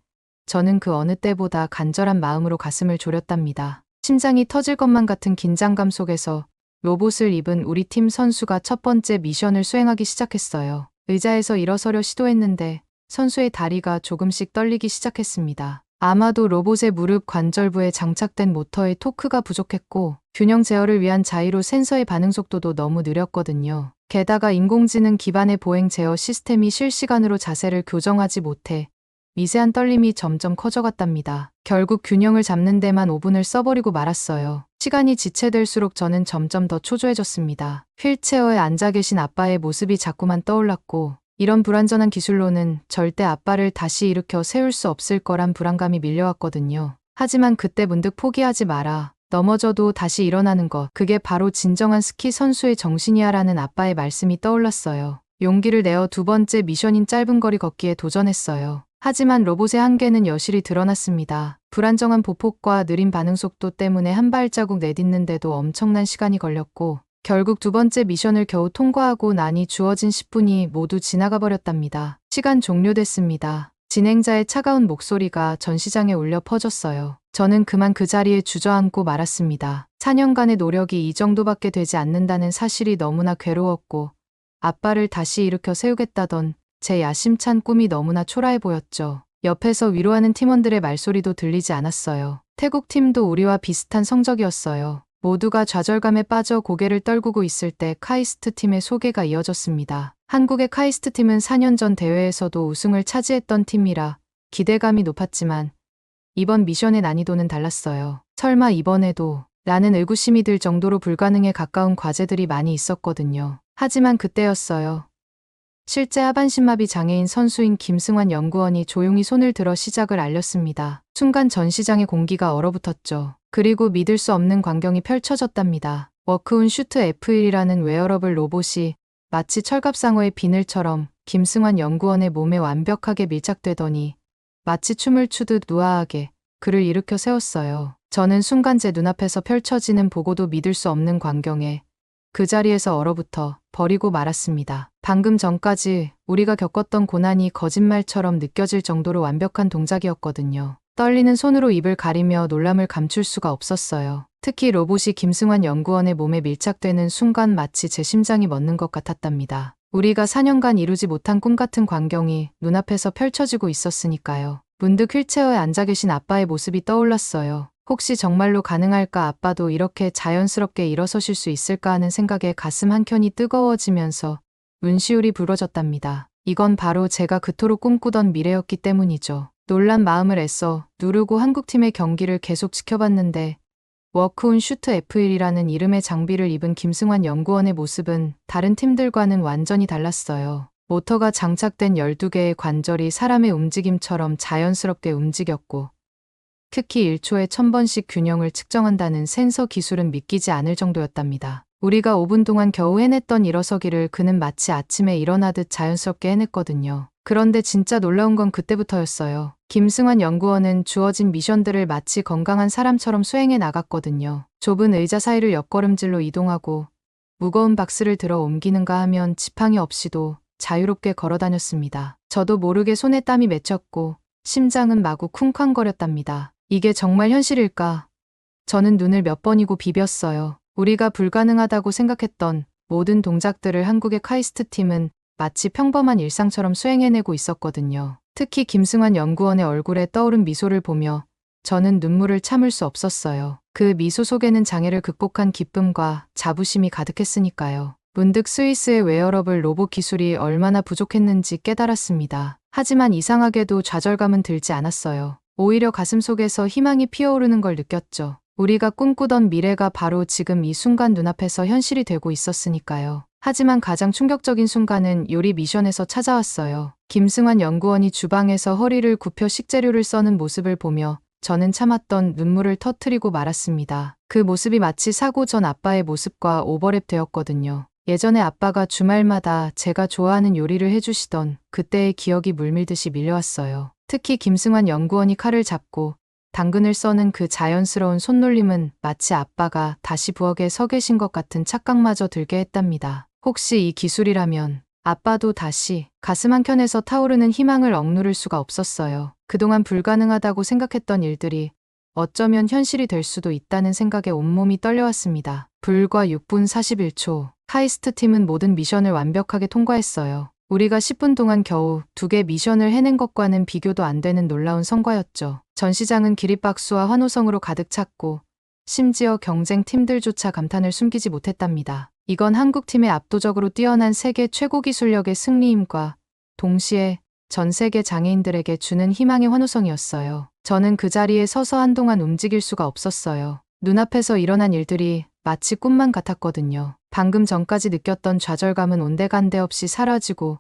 저는 그 어느 때보다 간절한 마음으로 가슴을 졸였답니다. 심장이 터질 것만 같은 긴장감 속에서 로봇을 입은 우리 팀 선수가 첫 번째 미션을 수행하기 시작했어요. 의자에서 일어서려 시도했는데 선수의 다리가 조금씩 떨리기 시작했습니다. 아마도 로봇의 무릎 관절부에 장착된 모터의 토크가 부족했고 균형 제어를 위한 자이로 센서의 반응 속도도 너무 느렸거든요. 게다가 인공지능 기반의 보행 제어 시스템이 실시간으로 자세를 교정하지 못해 미세한 떨림이 점점 커져갔답니다. 결국 균형을 잡는 데만 5분을 써버리고 말았어요. 시간이 지체될수록 저는 점점 더 초조해졌습니다. 휠체어에 앉아 계신 아빠의 모습이 자꾸만 떠올랐고 이런 불완전한 기술로는 절대 아빠를 다시 일으켜 세울 수 없을 거란 불안감이 밀려왔거든요. 하지만 그때 문득 포기하지 마라. 넘어져도 다시 일어나는 것. 그게 바로 진정한 스키 선수의 정신이야 라는 아빠의 말씀이 떠올랐어요. 용기를 내어 두 번째 미션인 짧은 거리 걷기에 도전했어요. 하지만 로봇의 한계는 여실히 드러났습니다. 불안정한 보폭과 느린 반응 속도 때문에 한 발자국 내딛는데도 엄청난 시간이 걸렸고 결국 두 번째 미션을 겨우 통과하고 나니 주어진 10분이 모두 지나가 버렸답니다. 시간 종료됐습니다. 진행자의 차가운 목소리가 전시장에 울려 퍼졌어요. 저는 그만 그 자리에 주저앉고 말았습니다. 4년간의 노력이 이 정도밖에 되지 않는다는 사실이 너무나 괴로웠고 아빠를 다시 일으켜 세우겠다던 제 야심찬 꿈이 너무나 초라해 보였죠. 옆에서 위로하는 팀원들의 말소리도 들리지 않았어요. 태국 팀도 우리와 비슷한 성적이었어요. 모두가 좌절감에 빠져 고개를 떨구고 있을 때 카이스트 팀의 소개가 이어졌습니다. 한국의 카이스트 팀은 4년 전 대회에서도 우승을 차지했던 팀이라 기대감이 높았지만 이번 미션의 난이도는 달랐어요. 설마 이번에도 라는 의구심이 들 정도로 불가능에 가까운 과제들이 많이 있었거든요. 하지만 그때였어요. 실제 하반신마비 장애인 선수인 김승환 연구원이 조용히 손을 들어 시작을 알렸습니다. 순간 전시장의 공기가 얼어붙었죠. 그리고 믿을 수 없는 광경이 펼쳐졌답니다. 워크온 슈트 F1이라는 웨어러블 로봇이 마치 철갑상어의 비늘처럼 김승환 연구원의 몸에 완벽하게 밀착되더니 마치 춤을 추듯 우아하게 그를 일으켜 세웠어요. 저는 순간 제 눈앞에서 펼쳐지는 보고도 믿을 수 없는 광경에 그 자리에서 얼어붙어 버리고 말았습니다. 방금 전까지 우리가 겪었던 고난이 거짓말처럼 느껴질 정도로 완벽한 동작이었거든요. 떨리는 손으로 입을 가리며 놀람을 감출 수가 없었어요. 특히 로봇이 김승환 연구원의 몸에 밀착되는 순간 마치 제 심장이 멎는 것 같았답니다. 우리가 4년간 이루지 못한 꿈 같은 광경이 눈앞에서 펼쳐지고 있었으니까요. 문득 휠체어에 앉아 계신 아빠의 모습이 떠올랐어요. 혹시 정말로 가능할까, 아빠도 이렇게 자연스럽게 일어서실 수 있을까 하는 생각에 가슴 한켠이 뜨거워지면서 눈시울이 부러졌답니다. 이건 바로 제가 그토록 꿈꾸던 미래였기 때문이죠. 놀란 마음을 애써 누르고 한국팀의 경기를 계속 지켜봤는데 워크온 슈트 F1이라는 이름의 장비를 입은 김승환 연구원의 모습은 다른 팀들과는 완전히 달랐어요. 모터가 장착된 12개의 관절이 사람의 움직임처럼 자연스럽게 움직였고 특히 1초에 1000번씩 균형을 측정한다는 센서 기술은 믿기지 않을 정도였답니다. 우리가 5분 동안 겨우 해냈던 일어서기를 그는 마치 아침에 일어나듯 자연스럽게 해냈거든요. 그런데 진짜 놀라운 건 그때부터였어요. 김승환 연구원은 주어진 미션들을 마치 건강한 사람처럼 수행해 나갔거든요. 좁은 의자 사이를 옆걸음질로 이동하고 무거운 박스를 들어 옮기는가 하면 지팡이 없이도 자유롭게 걸어 다녔습니다. 저도 모르게 손에 땀이 맺혔고 심장은 마구 쿵쾅거렸답니다. 이게 정말 현실일까? 저는 눈을 몇 번이고 비볐어요. 우리가 불가능하다고 생각했던 모든 동작들을 한국의 카이스트 팀은 마치 평범한 일상처럼 수행해내고 있었거든요. 특히 김승환 연구원의 얼굴에 떠오른 미소를 보며 저는 눈물을 참을 수 없었어요. 그 미소 속에는 장애를 극복한 기쁨과 자부심이 가득했으니까요. 문득 스위스의 웨어러블 로봇 기술이 얼마나 부족했는지 깨달았습니다. 하지만 이상하게도 좌절감은 들지 않았어요. 오히려 가슴속에서 희망이 피어오르는 걸 느꼈죠. 우리가 꿈꾸던 미래가 바로 지금 이 순간 눈앞에서 현실이 되고 있었으니까요. 하지만 가장 충격적인 순간은 요리 미션에서 찾아왔어요. 김승환 연구원이 주방에서 허리를 굽혀 식재료를 써는 모습을 보며 저는 참았던 눈물을 터뜨리고 말았습니다. 그 모습이 마치 사고 전 아빠의 모습과 오버랩 되었거든요. 예전에 아빠가 주말마다 제가 좋아하는 요리를 해주시던 그때의 기억이 물밀듯이 밀려왔어요. 특히 김승환 연구원이 칼을 잡고 당근을 써는 그 자연스러운 손놀림은 마치 아빠가 다시 부엌에 서 계신 것 같은 착각마저 들게 했답니다. 혹시 이 기술이라면 아빠도 다시 가슴 한켠에서 타오르는 희망을 억누를 수가 없었어요. 그동안 불가능하다고 생각했던 일들이 어쩌면 현실이 될 수도 있다는 생각에 온몸이 떨려왔습니다. 불과 6분 41초. 카이스트 팀은 모든 미션을 완벽하게 통과했어요. 우리가 10분 동안 겨우 2개 미션을 해낸 것과는 비교도 안 되는 놀라운 성과였죠. 전시장은 기립박수와 환호성으로 가득 찼고 심지어 경쟁 팀들조차 감탄을 숨기지 못했답니다. 이건 한국팀의 압도적으로 뛰어난 세계 최고 기술력의 승리임과 동시에 전 세계 장애인들에게 주는 희망의 환호성이었어요. 저는 그 자리에 서서 한동안 움직일 수가 없었어요. 눈앞에서 일어난 일들이 마치 꿈만 같았거든요. 방금 전까지 느꼈던 좌절감은 온데간데 없이 사라지고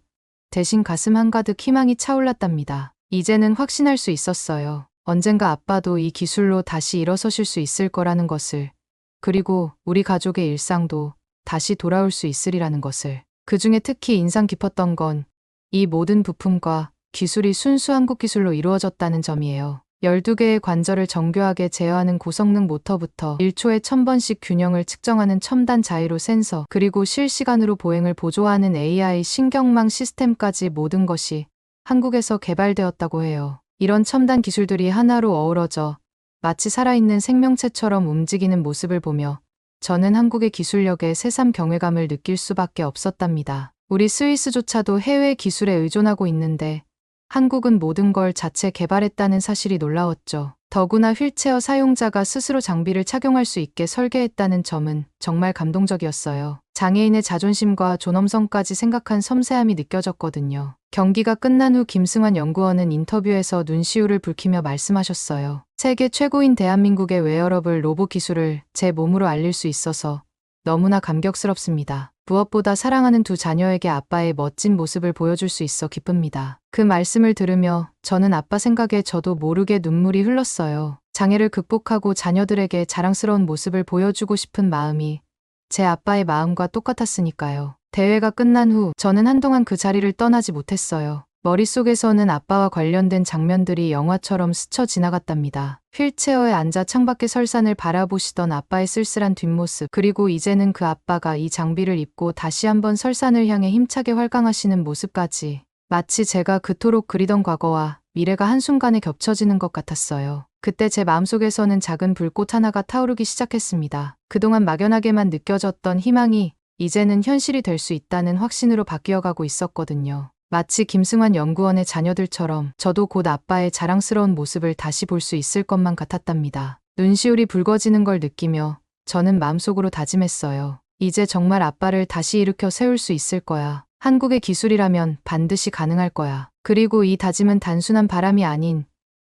대신 가슴 한가득 희망이 차올랐답니다. 이제는 확신할 수 있었어요. 언젠가 아빠도 이 기술로 다시 일어서실 수 있을 거라는 것을, 그리고 우리 가족의 일상도 다시 돌아올 수 있으리라는 것을. 그중에 특히 인상 깊었던 건 이 모든 부품과 기술이 순수 한국 기술로 이루어졌다는 점이에요. 12개의 관절을 정교하게 제어하는 고성능 모터부터 1초에 1000번씩 균형을 측정하는 첨단 자이로 센서, 그리고 실시간으로 보행을 보조하는 AI 신경망 시스템까지 모든 것이 한국에서 개발되었다고 해요. 이런 첨단 기술들이 하나로 어우러져 마치 살아있는 생명체처럼 움직이는 모습을 보며 저는 한국의 기술력에 새삼 경외감을 느낄 수밖에 없었답니다. 우리 스위스조차도 해외 기술에 의존하고 있는데 한국은 모든 걸 자체 개발했다는 사실이 놀라웠죠. 더구나 휠체어 사용자가 스스로 장비를 착용할 수 있게 설계했다는 점은 정말 감동적이었어요. 장애인의 자존심과 존엄성까지 생각한 섬세함이 느껴졌거든요. 경기가 끝난 후 김승환 연구원은 인터뷰에서 눈시울을 붉히며 말씀하셨어요. 세계 최고인 대한민국의 웨어러블 로봇 기술을 제 몸으로 알릴 수 있어서 너무나 감격스럽습니다. 무엇보다 사랑하는 두 자녀에게 아빠의 멋진 모습을 보여줄 수 있어 기쁩니다. 그 말씀을 들으며 저는 아빠 생각에 저도 모르게 눈물이 흘렀어요. 장애를 극복하고 자녀들에게 자랑스러운 모습을 보여주고 싶은 마음이 제 아빠의 마음과 똑같았으니까요. 대회가 끝난 후 저는 한동안 그 자리를 떠나지 못했어요. 머릿속에서는 아빠와 관련된 장면들이 영화처럼 스쳐 지나갔답니다. 휠체어에 앉아 창밖의 설산을 바라보시던 아빠의 쓸쓸한 뒷모습, 그리고 이제는 그 아빠가 이 장비를 입고 다시 한번 설산을 향해 힘차게 활강하시는 모습까지 마치 제가 그토록 그리던 과거와 미래가 한순간에 겹쳐지는 것 같았어요. 그때 제 마음속에서는 작은 불꽃 하나가 타오르기 시작했습니다. 그동안 막연하게만 느껴졌던 희망이 이제는 현실이 될 수 있다는 확신으로 바뀌어가고 있었거든요. 마치 김승환 연구원의 자녀들처럼 저도 곧 아빠의 자랑스러운 모습을 다시 볼 수 있을 것만 같았답니다. 눈시울이 붉어지는 걸 느끼며 저는 마음속으로 다짐했어요. 이제 정말 아빠를 다시 일으켜 세울 수 있을 거야. 한국의 기술이라면 반드시 가능할 거야. 그리고 이 다짐은 단순한 바람이 아닌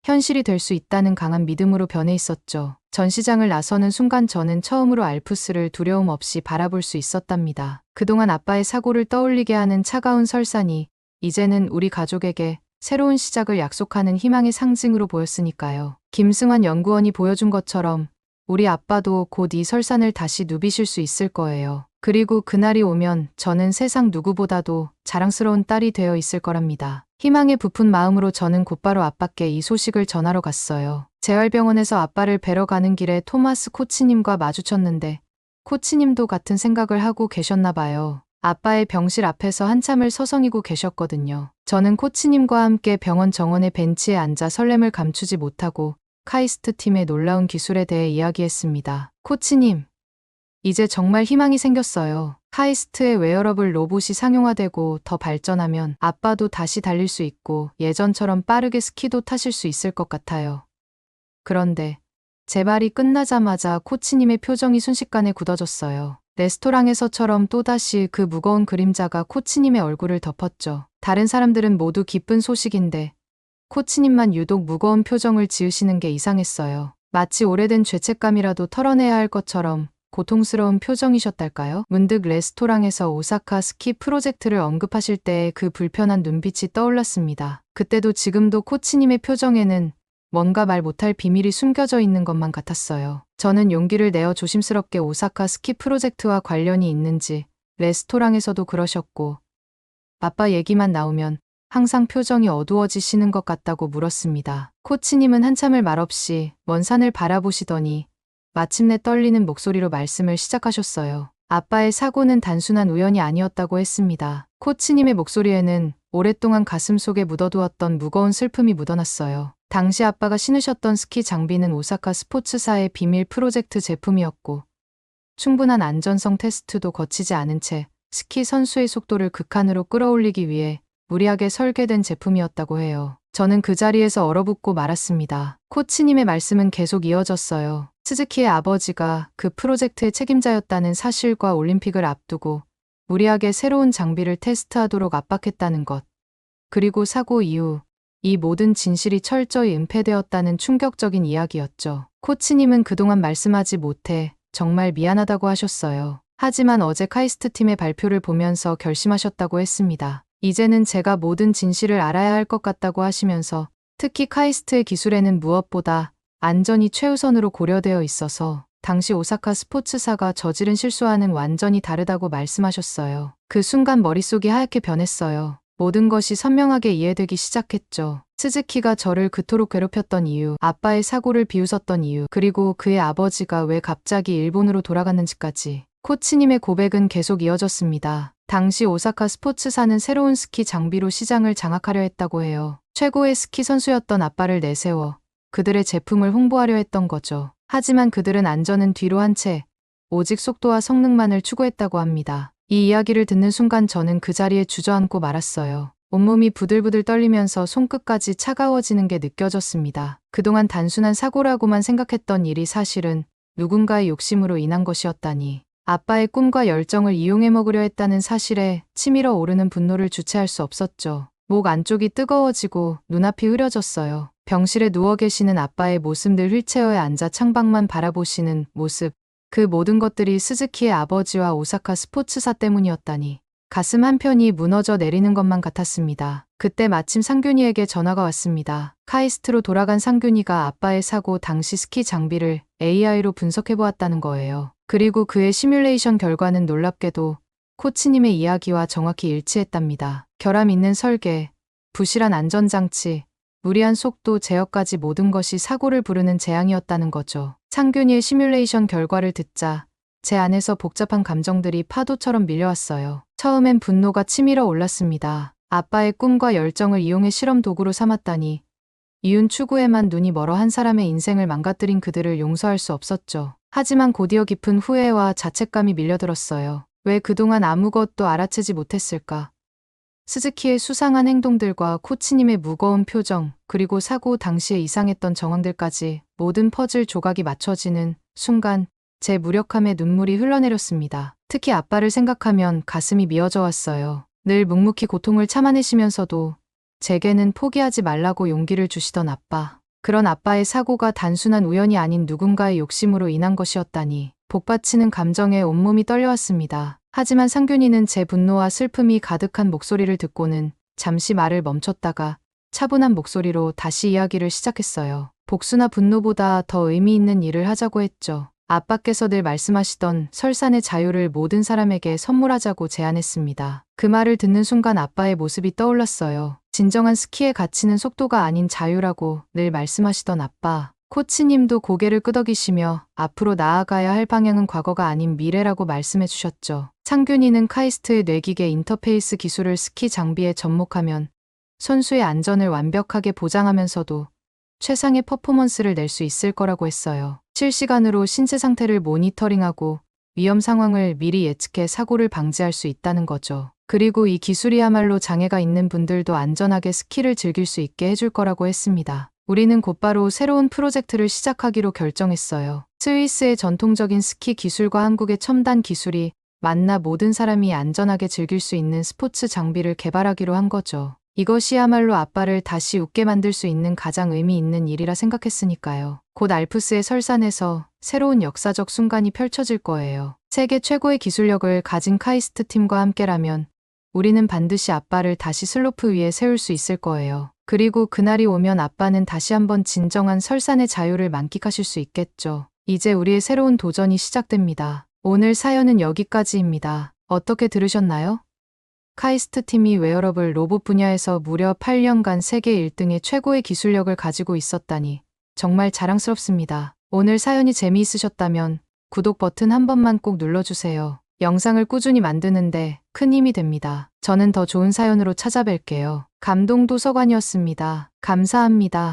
현실이 될 수 있다는 강한 믿음으로 변해 있었죠. 전시장을 나서는 순간 저는 처음으로 알프스를 두려움 없이 바라볼 수 있었답니다. 그동안 아빠의 사고를 떠올리게 하는 차가운 설산이 이제는 우리 가족에게 새로운 시작을 약속하는 희망의 상징으로 보였으니까요. 김승환 연구원이 보여준 것처럼 우리 아빠도 곧 이 설산을 다시 누비실 수 있을 거예요. 그리고 그날이 오면 저는 세상 누구보다도 자랑스러운 딸이 되어 있을 거랍니다. 희망에 부푼 마음으로 저는 곧바로 아빠께 이 소식을 전하러 갔어요. 재활병원에서 아빠를 뵈러 가는 길에 토마스 코치님과 마주쳤는데 코치님도 같은 생각을 하고 계셨나 봐요. 아빠의 병실 앞에서 한참을 서성이고 계셨거든요. 저는 코치님과 함께 병원 정원의 벤치에 앉아 설렘을 감추지 못하고 카이스트 팀의 놀라운 기술에 대해 이야기했습니다. 코치님, 이제 정말 희망이 생겼어요. 카이스트의 웨어러블 로봇이 상용화되고 더 발전하면 아빠도 다시 달릴 수 있고 예전처럼 빠르게 스키도 타실 수 있을 것 같아요. 그런데 제 말이 끝나자마자 코치님의 표정이 순식간에 굳어졌어요. 레스토랑에서처럼 또다시 그 무거운 그림자가 코치님의 얼굴을 덮었죠. 다른 사람들은 모두 기쁜 소식인데 코치님만 유독 무거운 표정을 지으시는 게 이상했어요. 마치 오래된 죄책감이라도 털어내야 할 것처럼 고통스러운 표정이셨달까요? 문득 레스토랑에서 오사카 스키 프로젝트를 언급하실 때의 그 불편한 눈빛이 떠올랐습니다. 그때도 지금도 코치님의 표정에는 뭔가 말 못할 비밀이 숨겨져 있는 것만 같았어요. 저는 용기를 내어 조심스럽게 오사카 스키 프로젝트와 관련이 있는지 레스토랑에서도 그러셨고 아빠 얘기만 나오면 항상 표정이 어두워지시는 것 같다고 물었습니다. 코치님은 한참을 말없이 먼 산을 바라보시더니 마침내 떨리는 목소리로 말씀을 시작하셨어요. 아빠의 사고는 단순한 우연이 아니었다고 했습니다. 코치님의 목소리에는 오랫동안 가슴속에 묻어두었던 무거운 슬픔이 묻어났어요. 당시 아빠가 신으셨던 스키 장비는 오사카 스포츠사의 비밀 프로젝트 제품이었고 충분한 안전성 테스트도 거치지 않은 채 스키 선수의 속도를 극한으로 끌어올리기 위해 무리하게 설계된 제품이었다고 해요. 저는 그 자리에서 얼어붙고 말았습니다. 코치님의 말씀은 계속 이어졌어요. 스즈키의 아버지가 그 프로젝트의 책임자였다는 사실과 올림픽을 앞두고 무리하게 새로운 장비를 테스트하도록 압박했다는 것. 그리고 사고 이후 이 모든 진실이 철저히 은폐되었다는 충격적인 이야기였죠. 코치님은 그동안 말씀하지 못해 정말 미안하다고 하셨어요. 하지만 어제 카이스트 팀의 발표를 보면서 결심하셨다고 했습니다. 이제는 제가 모든 진실을 알아야 할 것 같다고 하시면서 특히 카이스트의 기술에는 무엇보다 안전이 최우선으로 고려되어 있어서 당시 오사카 스포츠사가 저지른 실수와는 완전히 다르다고 말씀하셨어요. 그 순간 머릿속이 하얗게 변했어요. 모든 것이 선명하게 이해되기 시작했죠. 스즈키가 저를 그토록 괴롭혔던 이유, 아빠의 사고를 비웃었던 이유, 그리고 그의 아버지가 왜 갑자기 일본으로 돌아갔는지까지. 코치님의 고백은 계속 이어졌습니다. 당시 오사카 스포츠사는 새로운 스키 장비로 시장을 장악하려 했다고 해요. 최고의 스키 선수였던 아빠를 내세워 그들의 제품을 홍보하려 했던 거죠. 하지만 그들은 안전은 뒤로 한 채 오직 속도와 성능만을 추구했다고 합니다. 이 이야기를 듣는 순간 저는 그 자리에 주저앉고 말았어요. 온몸이 부들부들 떨리면서 손끝까지 차가워지는 게 느껴졌습니다. 그동안 단순한 사고라고만 생각했던 일이 사실은 누군가의 욕심으로 인한 것이었다니. 아빠의 꿈과 열정을 이용해 먹으려 했다는 사실에 치밀어 오르는 분노를 주체할 수 없었죠. 목 안쪽이 뜨거워지고 눈앞이 흐려졌어요. 병실에 누워 계시는 아빠의 모습, 늘 휠체어에 앉아 창밖만 바라보시는 모습. 그 모든 것들이 스즈키의 아버지와 오사카 스포츠사 때문이었다니. 가슴 한편이 무너져 내리는 것만 같았습니다. 그때 마침 상균이에게 전화가 왔습니다. 카이스트로 돌아간 상균이가 아빠의 사고 당시 스키 장비를 AI로 분석해보았다는 거예요. 그리고 그의 시뮬레이션 결과는 놀랍게도 코치님의 이야기와 정확히 일치했답니다. 결함 있는 설계, 부실한 안전장치, 무리한 속도 제어까지 모든 것이 사고를 부르는 재앙이었다는 거죠. 상균이의 시뮬레이션 결과를 듣자 제 안에서 복잡한 감정들이 파도처럼 밀려왔어요. 처음엔 분노가 치밀어 올랐습니다. 아빠의 꿈과 열정을 이용해 실험 도구로 삼았다니. 이윤 추구에만 눈이 멀어 한 사람의 인생을 망가뜨린 그들을 용서할 수 없었죠. 하지만 곧이어 깊은 후회와 자책감이 밀려들었어요. 왜 그동안 아무것도 알아채지 못했을까? 스즈키의 수상한 행동들과 코치님의 무거운 표정, 그리고 사고 당시에 이상했던 정황들까지 모든 퍼즐 조각이 맞춰지는 순간 제 무력함에 눈물이 흘러내렸습니다. 특히 아빠를 생각하면 가슴이 미어져 왔어요. 늘 묵묵히 고통을 참아내시면서도 제게는 포기하지 말라고 용기를 주시던 아빠. 그런 아빠의 사고가 단순한 우연이 아닌 누군가의 욕심으로 인한 것이었다니. 복받치는 감정에 온몸이 떨려왔습니다. 하지만 상균이는 제 분노와 슬픔이 가득한 목소리를 듣고는 잠시 말을 멈췄다가 차분한 목소리로 다시 이야기를 시작했어요. 복수나 분노보다 더 의미 있는 일을 하자고 했죠. 아빠께서 늘 말씀하시던 설산의 자유를 모든 사람에게 선물하자고 제안했습니다. 그 말을 듣는 순간 아빠의 모습이 떠올랐어요. 진정한 스키의 가치는 속도가 아닌 자유라고 늘 말씀하시던 아빠. 코치님도 고개를 끄덕이시며 앞으로 나아가야 할 방향은 과거가 아닌 미래라고 말씀해 주셨죠. 상균이는 카이스트의 뇌기계 인터페이스 기술을 스키 장비에 접목하면 선수의 안전을 완벽하게 보장하면서도 최상의 퍼포먼스를 낼 수 있을 거라고 했어요. 실시간으로 신체 상태를 모니터링하고 위험 상황을 미리 예측해 사고를 방지할 수 있다는 거죠. 그리고 이 기술이야말로 장애가 있는 분들도 안전하게 스키를 즐길 수 있게 해줄 거라고 했습니다. 우리는 곧바로 새로운 프로젝트를 시작하기로 결정했어요. 스위스의 전통적인 스키 기술과 한국의 첨단 기술이 만나 모든 사람이 안전하게 즐길 수 있는 스포츠 장비를 개발하기로 한 거죠. 이것이야말로 아빠를 다시 웃게 만들 수 있는 가장 의미 있는 일이라 생각했으니까요. 곧 알프스의 설산에서 새로운 역사적 순간이 펼쳐질 거예요. 세계 최고의 기술력을 가진 카이스트 팀과 함께라면 우리는 반드시 아빠를 다시 슬로프 위에 세울 수 있을 거예요. 그리고 그날이 오면 아빠는 다시 한번 진정한 설산의 자유를 만끽하실 수 있겠죠. 이제 우리의 새로운 도전이 시작됩니다. 오늘 사연은 여기까지입니다. 어떻게 들으셨나요? 카이스트 팀이 웨어러블 로봇 분야에서 무려 8년간 세계 1등의 최고의 기술력을 가지고 있었다니 정말 자랑스럽습니다. 오늘 사연이 재미있으셨다면 구독 버튼 한 번만 꼭 눌러주세요. 영상을 꾸준히 만드는데 큰 힘이 됩니다. 저는 더 좋은 사연으로 찾아뵐게요. 감동도서관이었습니다. 감사합니다.